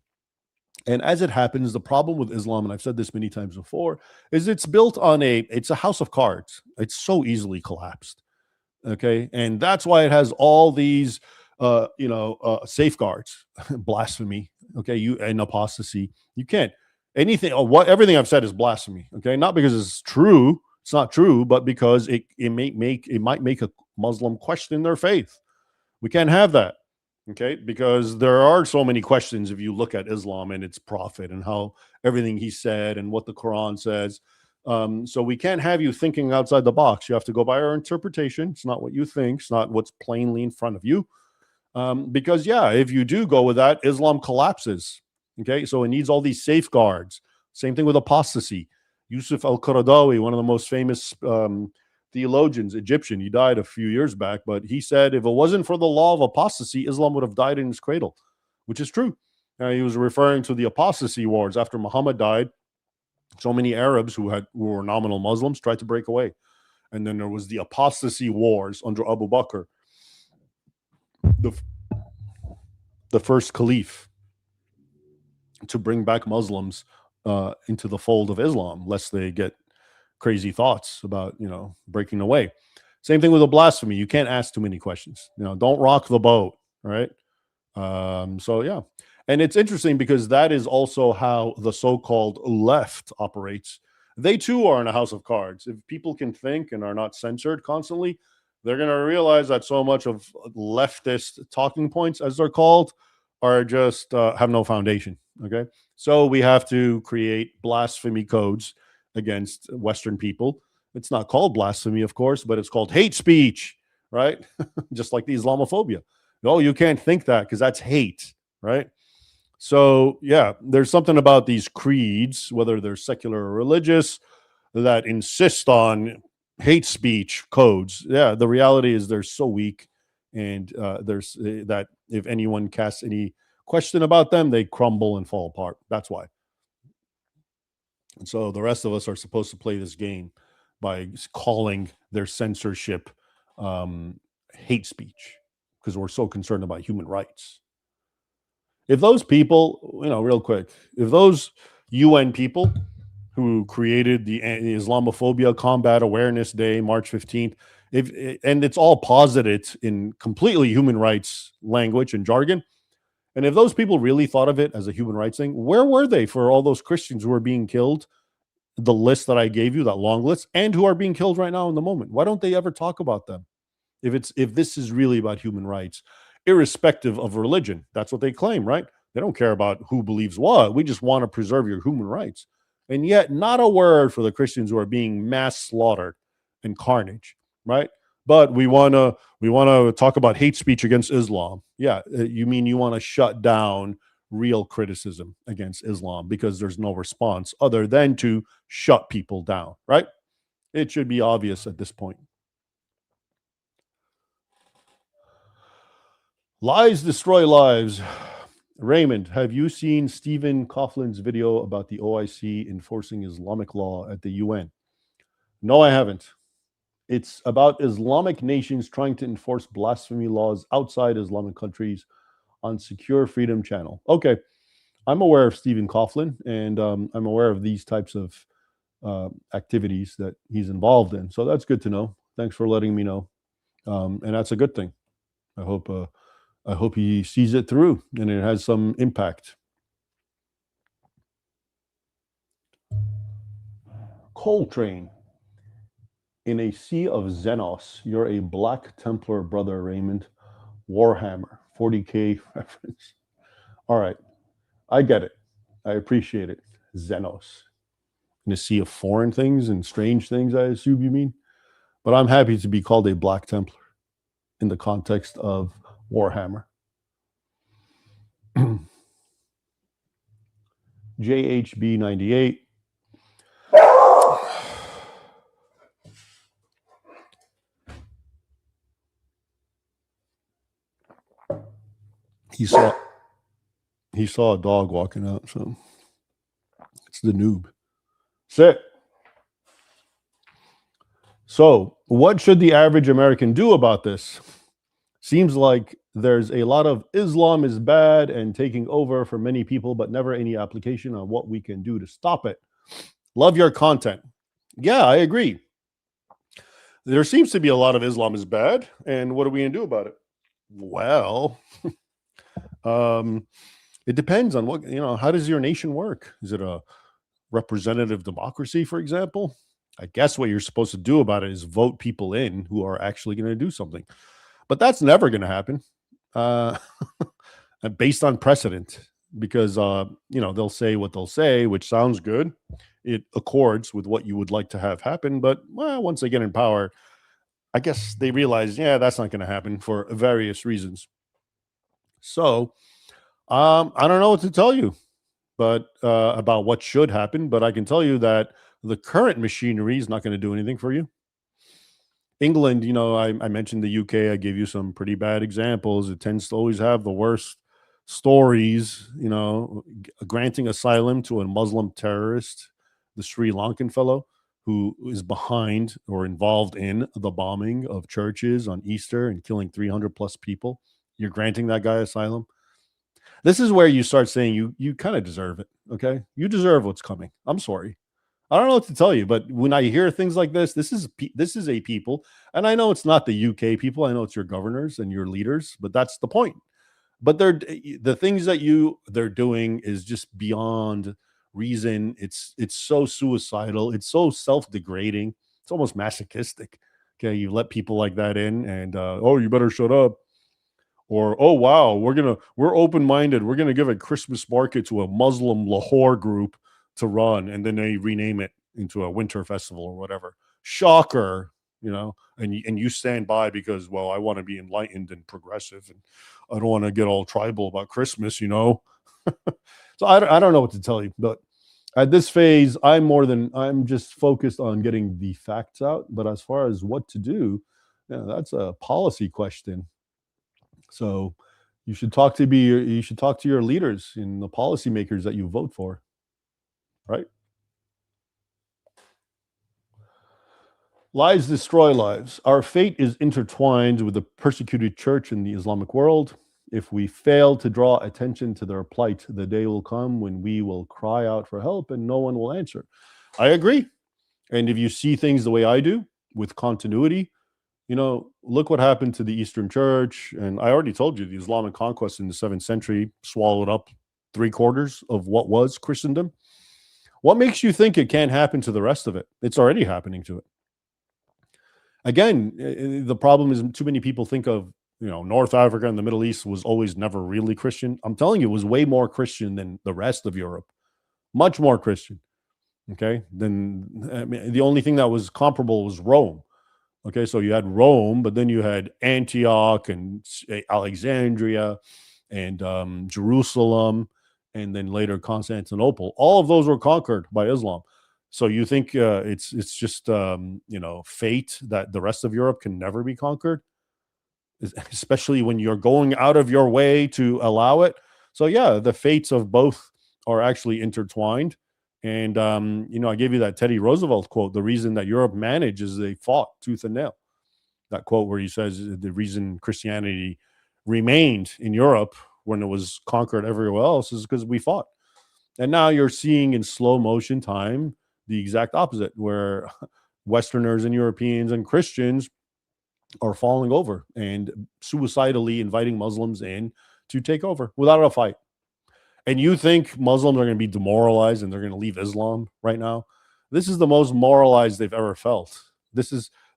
And as it happens, the problem with Islam, and I've said this many times before, is it's built on it's a house of cards. It's so easily collapsed. Okay. And that's why it has all these, safeguards, blasphemy. Okay. And apostasy. You can't, everything I've said is blasphemy. Okay. Not because it's true. It's not true, but because it might make a Muslim question their faith. We can't have that. Okay. Because there are so many questions if you look at Islam and its prophet and how everything he said and what the Quran says. So we can't have you thinking outside the box. You have to go by our interpretation. It's not what you think. It's not what's plainly in front of you. Because, yeah, if you do go with that, Islam collapses. Okay, so it needs all these safeguards. Same thing with apostasy. Yusuf al-Qaradawi, one of the most famous theologians, Egyptian, he died a few years back, but he said if it wasn't for the law of apostasy, Islam would have died in his cradle, which is true. He was referring to the apostasy wars after Muhammad died. So many Arabs who were nominal Muslims tried to break away. And then there was the apostasy wars under Abu Bakr, the first caliph, to bring back Muslims into the fold of Islam, lest they get crazy thoughts about, breaking away. Same thing with the blasphemy. You can't ask too many questions. Don't rock the boat, right? So, yeah. And it's interesting because that is also how the so-called left operates. They too are in a house of cards. If people can think and are not censored constantly, they're going to realize that so much of leftist talking points, as they're called, are just have no foundation. Okay. So we have to create blasphemy codes against Western people. It's not called blasphemy, of course, but it's called hate speech, right? Just like the Islamophobia. No, you can't think that because that's hate, right? So, yeah, there's something about these creeds, whether they're secular or religious, that insist on hate speech codes. Yeah, the reality is they're so weak, and there's that if anyone casts any question about them, they crumble and fall apart. That's why. And so the rest of us are supposed to play this game by calling their censorship hate speech because we're so concerned about human rights. If those people, real quick, if those UN people who created the Islamophobia Combat Awareness Day, March 15th, and it's all posited in completely human rights language and jargon, And if those people really thought of it as a human rights thing, where were they for all those Christians who are being killed? The list that I gave you, that long list, and who are being killed right now in the moment. Why don't they ever talk about them? If this is really about human rights, irrespective of religion, that's what they claim, right? They don't care about who believes what. We just want to preserve your human rights. And yet, not a word for the Christians who are being mass slaughtered and carnage, right? But we want to talk about hate speech against Islam. Yeah, you mean you want to shut down real criticism against Islam because there's no response other than to shut people down, right? It should be obvious at this point. Lies destroy lives. Raymond, have you seen Stephen Coughlin's video about the OIC enforcing Islamic law at the UN? No, I haven't. It's about Islamic nations trying to enforce blasphemy laws outside Islamic countries on Secure Freedom Channel. Okay, I'm aware of Stephen Coughlin, and I'm aware of these types of activities that he's involved in. So that's good to know. Thanks for letting me know, and that's a good thing. I hope he sees it through and it has some impact. Coltrane. In a sea of Xenos, you're a Black Templar brother, Raymond. Warhammer, 40K reference. All right, I get it. I appreciate it. Xenos. In a sea of foreign things and strange things, I assume you mean. But I'm happy to be called a Black Templar in the context of Warhammer. JHB98. He saw a dog walking out, so it's the noob. Sit. So, what should the average American do about this? Seems like there's a lot of Islam is bad and taking over for many people, but never any application on what we can do to stop it. Love your content. Yeah, I agree. There seems to be a lot of Islam is bad, and what are we going to do about it? Well, it depends on what, how does your nation work? Is it a representative democracy, for example? I guess what you're supposed to do about it is vote people in who are actually going to do something. But that's never going to happen based on precedent, because, they'll say what they'll say, which sounds good. It accords with what you would like to have happen. But once they get in power, I guess they realize, that's not going to happen for various reasons. So I don't know what to tell you, but about what should happen. But I can tell you that the current machinery is not going to do anything for you. England, I mentioned the UK. I gave you some pretty bad examples. It tends to always have the worst stories, granting asylum to a Muslim terrorist, the Sri Lankan fellow who is behind or involved in the bombing of churches on Easter and killing 300 plus people. You're granting that guy asylum. This is where you start saying you kind of deserve it. Okay. You deserve what's coming. I'm sorry. I don't know what to tell you, but when I hear things like this is a people, and I know it's not the UK people. I know it's your governors and your leaders, but that's the point. But the things that they're doing is just beyond reason. It's so suicidal. It's so self-degrading. It's almost masochistic. Okay, you let people like that in, and you better shut up. Or, oh wow, we're open-minded. We're gonna give a Christmas market to a Muslim Lahore group to run, and then they rename it into a winter festival or whatever. Shocker, and you stand by because, well, I want to be enlightened and progressive, and I don't want to get all tribal about Christmas, So I don't know what to tell you, but at this phase, I'm just focused on getting the facts out. But as far as what to do, that's a policy question. So you should talk to your leaders and the policymakers that you vote for. Right? Lies destroy lives. Our fate is intertwined with the persecuted church in the Islamic world. If we fail to draw attention to their plight, the day will come when we will cry out for help and no one will answer. I agree. And if you see things the way I do, with continuity, Look what happened to the Eastern Church. And I already told you the Islamic conquest in the 7th century swallowed up 3/4 of what was Christendom. What makes you think it can't happen to the rest of it? It's already happening to it. Again, the problem is too many people think of, North Africa and the Middle East was always never really Christian. I'm telling you, it was way more Christian than the rest of Europe. Much more Christian. Okay. The only thing that was comparable was Rome. Okay. So you had Rome, but then you had Antioch and Alexandria and Jerusalem, and then later Constantinople. All of those were conquered by Islam. So you think it's just fate that the rest of Europe can never be conquered, especially when you're going out of your way to allow it. So yeah, the fates of both are actually intertwined. And I gave you that Teddy Roosevelt quote. The reason that Europe managed is they fought tooth and nail. That quote where he says the reason Christianity remained in Europe when it was conquered everywhere else is because we fought. And now you're seeing in slow motion time the exact opposite, where Westerners and Europeans and Christians are falling over and suicidally inviting Muslims in to take over without a fight. And you think Muslims are going to be demoralized and they're going to leave Islam right now? This is the most moralized they've ever felt.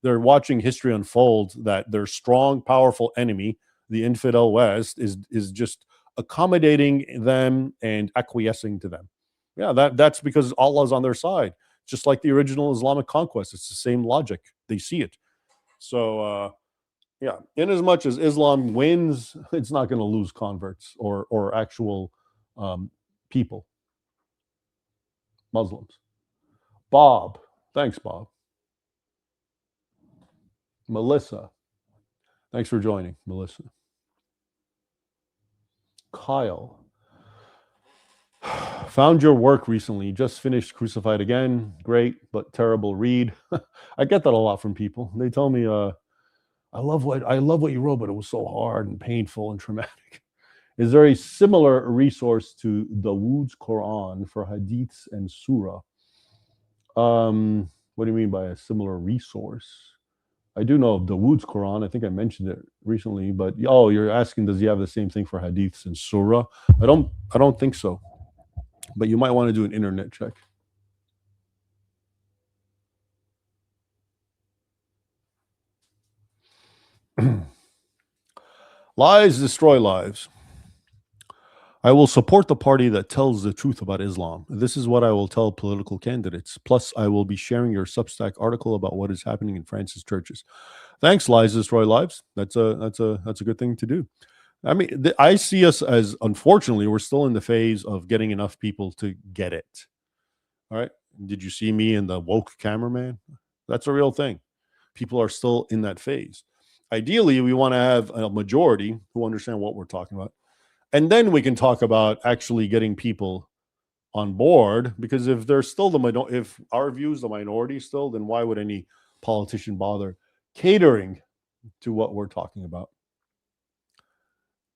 They're watching history unfold, that their strong, powerful enemy, the infidel West, is just accommodating them and acquiescing to them. Yeah, that's because Allah's on their side. Just like the original Islamic conquest. It's the same logic. They see it. So yeah, in as much as Islam wins, it's not going to lose converts or actual people, Muslims. Bob, thanks, Bob. Melissa, thanks for joining, Melissa. Kyle, found your work recently. Just finished Crucified Again. Great, but terrible read. I get that a lot from people. They tell me, I love what you wrote, but it was so hard and painful and traumatic. Is there a similar resource to Dawood's Quran for hadiths and surah? What do you mean by a similar resource? I do know of Dawood's Quran. I think I mentioned it recently, but you're asking, does he have the same thing for hadiths and surah? I don't think so. But you might want to do an internet check. Lies destroy lives. I will support the party that tells the truth about Islam. This is what I will tell political candidates. Plus, I will be sharing your Substack article about what is happening in France's churches. Thanks, Lies Destroy Lives. That's a good thing to do. I mean, I see us as, unfortunately, we're still in the phase of getting enough people to get it. All right. Did you see me in the woke cameraman? That's a real thing. People are still in that phase. Ideally, we want to have a majority who understand what we're talking about. And then we can talk about actually getting people on board, because if they're still if our view is the minority still, then why would any politician bother catering to what we're talking about?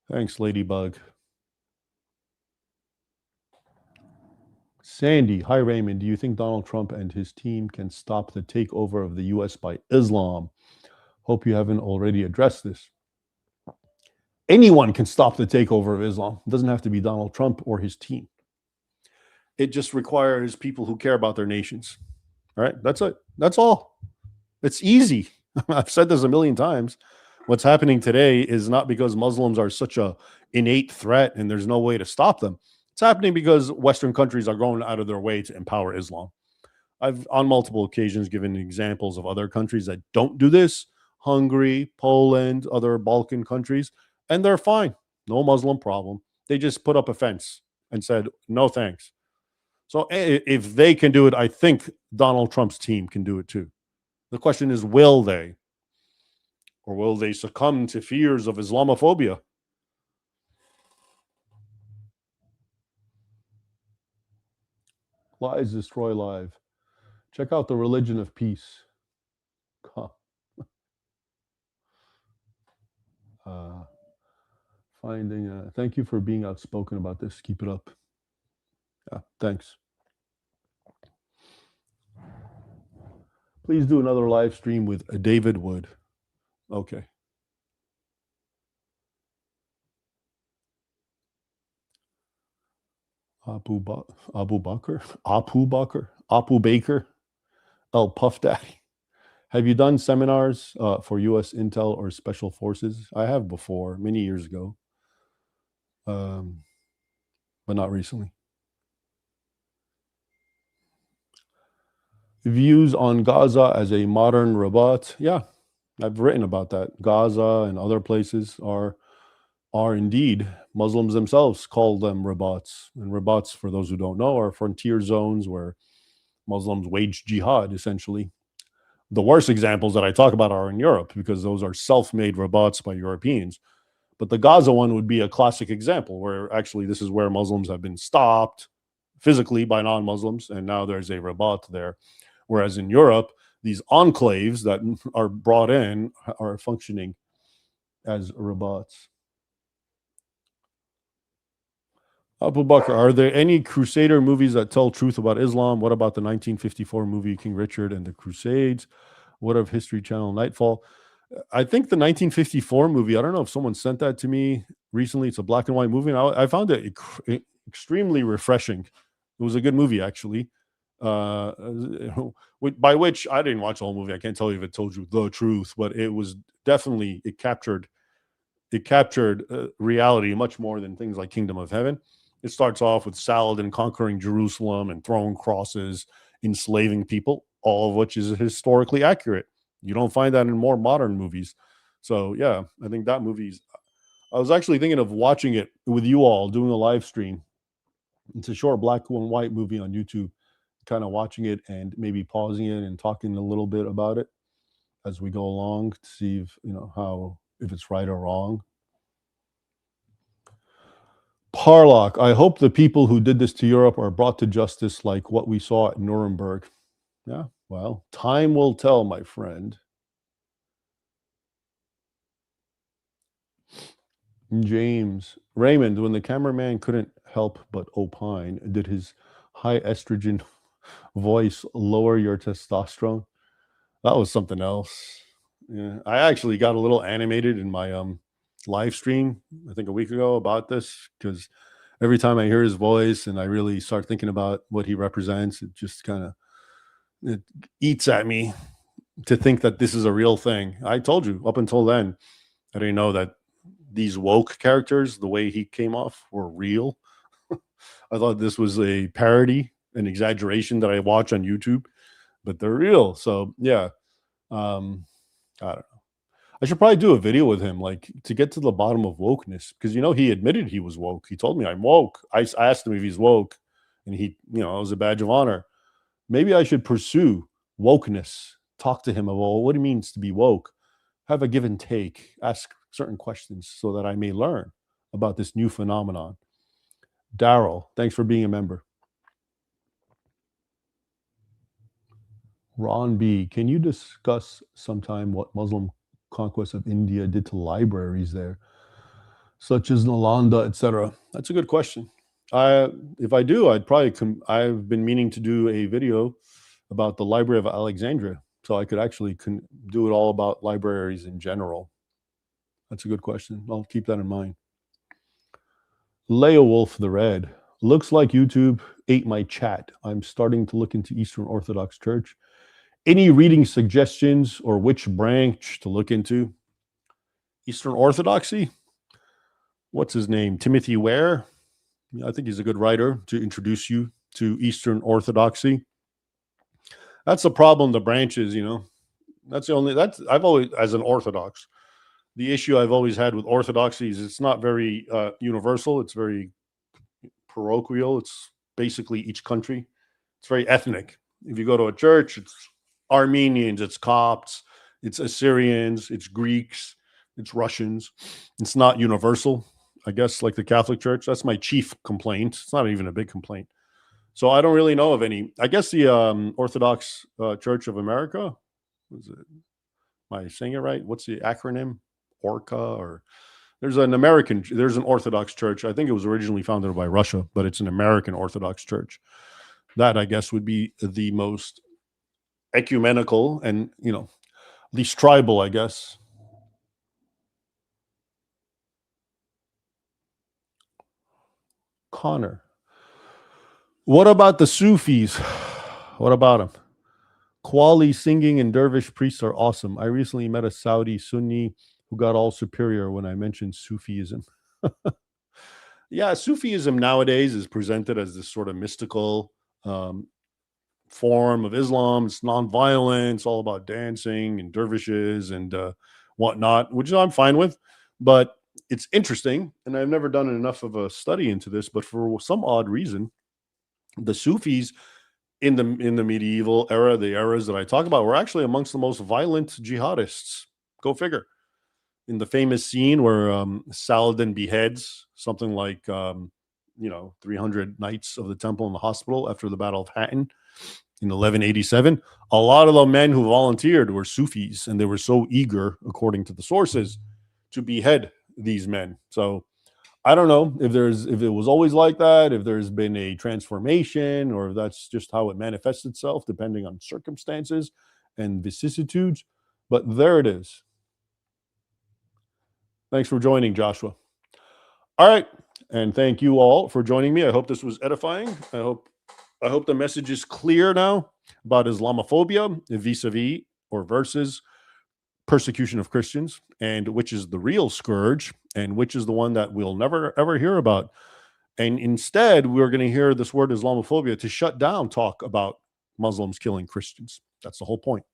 Thanks, Ladybug. Sandy, hi Raymond. Do you think Donald Trump and his team can stop the takeover of the US by Islam? Hope you haven't already addressed this. Anyone can stop the takeover of Islam. It doesn't have to be Donald Trump or his team. It just requires people who care about their nations. All right, that's it. That's all. It's easy. I've said this a million times. What's happening today is not because Muslims are such a innate threat and there's no way to stop them. It's happening because Western countries are going out of their way to empower Islam. I've on multiple occasions given examples of other countries that don't do this: Hungary, Poland, other Balkan countries, and they're fine. No Muslim problem. They just put up a fence and said, no thanks. So if they can do it, I think Donald Trump's team can do it too. The question is, will they? Or will they succumb to fears of Islamophobia? Lies destroy life. Check out The Religion of Peace. Thank you for being outspoken about this. Keep it up. Yeah, thanks. Please do another live stream with David Wood. Okay. Abu Bakr, Abu Baker, El Puff Daddy. Have you done seminars for U.S. Intel or Special Forces? I have before, many years ago, um, but not recently. Views on Gaza as a modern Rabat. Yeah, I've written about that. Gaza and other places are indeed, Muslims themselves call them Rabats. And Rabats, for those who don't know, are frontier zones where Muslims wage jihad, essentially. The worst examples that I talk about are in Europe because those are self-made Rabats by Europeans. But the Gaza one would be a classic example where actually this is where Muslims have been stopped physically by non-Muslims, and now there's a Rabat there. Whereas in Europe, these enclaves that are brought in are functioning as Rabats. Abu Bakr, are there any Crusader movies that tell truth about Islam? What about the 1954 movie King Richard and the Crusades? What of History Channel Nightfall? I think the 1954 movie, I don't know if someone sent that to me recently. It's a black and white movie, and I found it extremely refreshing. It was a good movie, actually. Uh, by which I didn't watch the whole movie. I can't tell you if it told you the truth, but it was definitely, it captured reality much more than things like Kingdom of Heaven. It starts off with Saladin conquering Jerusalem and throwing crosses, enslaving people, all of which is historically accurate. You don't find that in more modern movies. So yeah, I think that movie's. I was actually thinking of watching it with you all, doing a live stream. It's a short black and white movie on YouTube. Kind of watching it and maybe pausing it and talking a little bit about it as we go along to see if how, if it's right or wrong. Parlock, I hope the people who did this to Europe are brought to justice like what we saw at Nuremberg. Yeah, well, time will tell, my friend. James, Raymond, when the cameraman couldn't help but opine, did his high estrogen voice lower your testosterone? That was something else. Yeah, I actually got a little animated in my live stream, I think a week ago, about this because every time I hear his voice and I really start thinking about what he represents, it just kind of it eats at me to think that this is a real thing. I told you up until then, I didn't know that these woke characters, the way he came off, were real. I thought this was a parody, an exaggeration that I watch on YouTube, but they're real. So yeah, um, I don't know. I should probably do a video with him, like to get to the bottom of wokeness, because he admitted he was woke. He told me I'm woke. I asked him if he's woke, and he, it was a badge of honor. Maybe I should pursue wokeness. Talk to him about what it means to be woke. Have a give and take. Ask certain questions so that I may learn about this new phenomenon. Daryl, thanks for being a member. Ron B, can you discuss sometime what Muslim conquest of India did to libraries there, such as Nalanda, etc.? That's a good question. If I do, I'd probably I've been meaning to do a video about the Library of Alexandria, so I could actually do it all about libraries in general. That's a good question. I'll keep that in mind. Leia Wolf the Red. Looks like YouTube ate my chat. I'm starting to look into Eastern Orthodox Church. Any reading suggestions or which branch to look into? Eastern Orthodoxy? What's his name? Timothy Ware? I think he's a good writer to introduce you to Eastern Orthodoxy. That's the problem, the branches, That's I've always, as an Orthodox, the issue I've always had with Orthodoxy is it's not very universal. It's very parochial. It's basically each country. It's very ethnic. If you go to a church, it's Armenians, it's Copts, it's Assyrians, it's Greeks, it's Russians. It's not universal, I guess, like the Catholic Church. That's my chief complaint. It's not even a big complaint. So I don't really know of any. I guess the Orthodox Church of America, was it? Am I saying it right? What's the acronym? ORCA, or there's an Orthodox church. I think it was originally founded by Russia, but it's an American Orthodox church. That, I guess, would be the most ecumenical and, least tribal, I guess. Connor. What about the Sufis? What about them? Qawwali singing and dervish priests are awesome. I recently met a Saudi Sunni who got all superior when I mentioned Sufism. Yeah, Sufism nowadays is presented as this sort of mystical form of Islam. It's nonviolent. It's all about dancing and dervishes and whatnot, which I'm fine with. But it's interesting, and I've never done enough of a study into this. But for some odd reason, the Sufis in the medieval era, the eras that I talk about, were actually amongst the most violent jihadists. Go figure. In the famous scene where Saladin beheads something like 300 knights of the temple in the hospital after the Battle of Hattin in 1187, a lot of the men who volunteered were Sufis, and they were so eager, according to the sources, to behead these men. So I don't know if it was always like that, if there's been a transformation, or if that's just how it manifests itself, depending on circumstances and vicissitudes. But there it is. Thanks for joining, Joshua. All right, and thank you all for joining me. I hope this was edifying. I hope the message is clear now about Islamophobia vis-a-vis or versus persecution of Christians, and which is the real scourge and which is the one that we'll never ever hear about. And instead, we're going to hear this word Islamophobia to shut down talk about Muslims killing Christians. That's the whole point.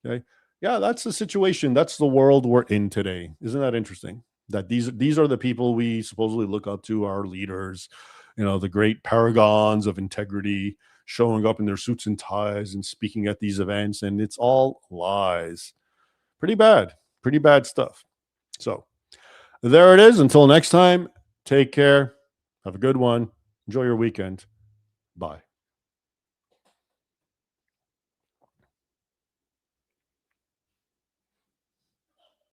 Okay. Yeah, that's the situation. That's the world we're in today. Isn't that interesting? That these are the people we supposedly look up to, our leaders, the great paragons of integrity, showing up in their suits and ties and speaking at these events, and it's all lies. Pretty bad stuff. So there it is. Until next time, take care. Have a good one. Enjoy your weekend. Bye.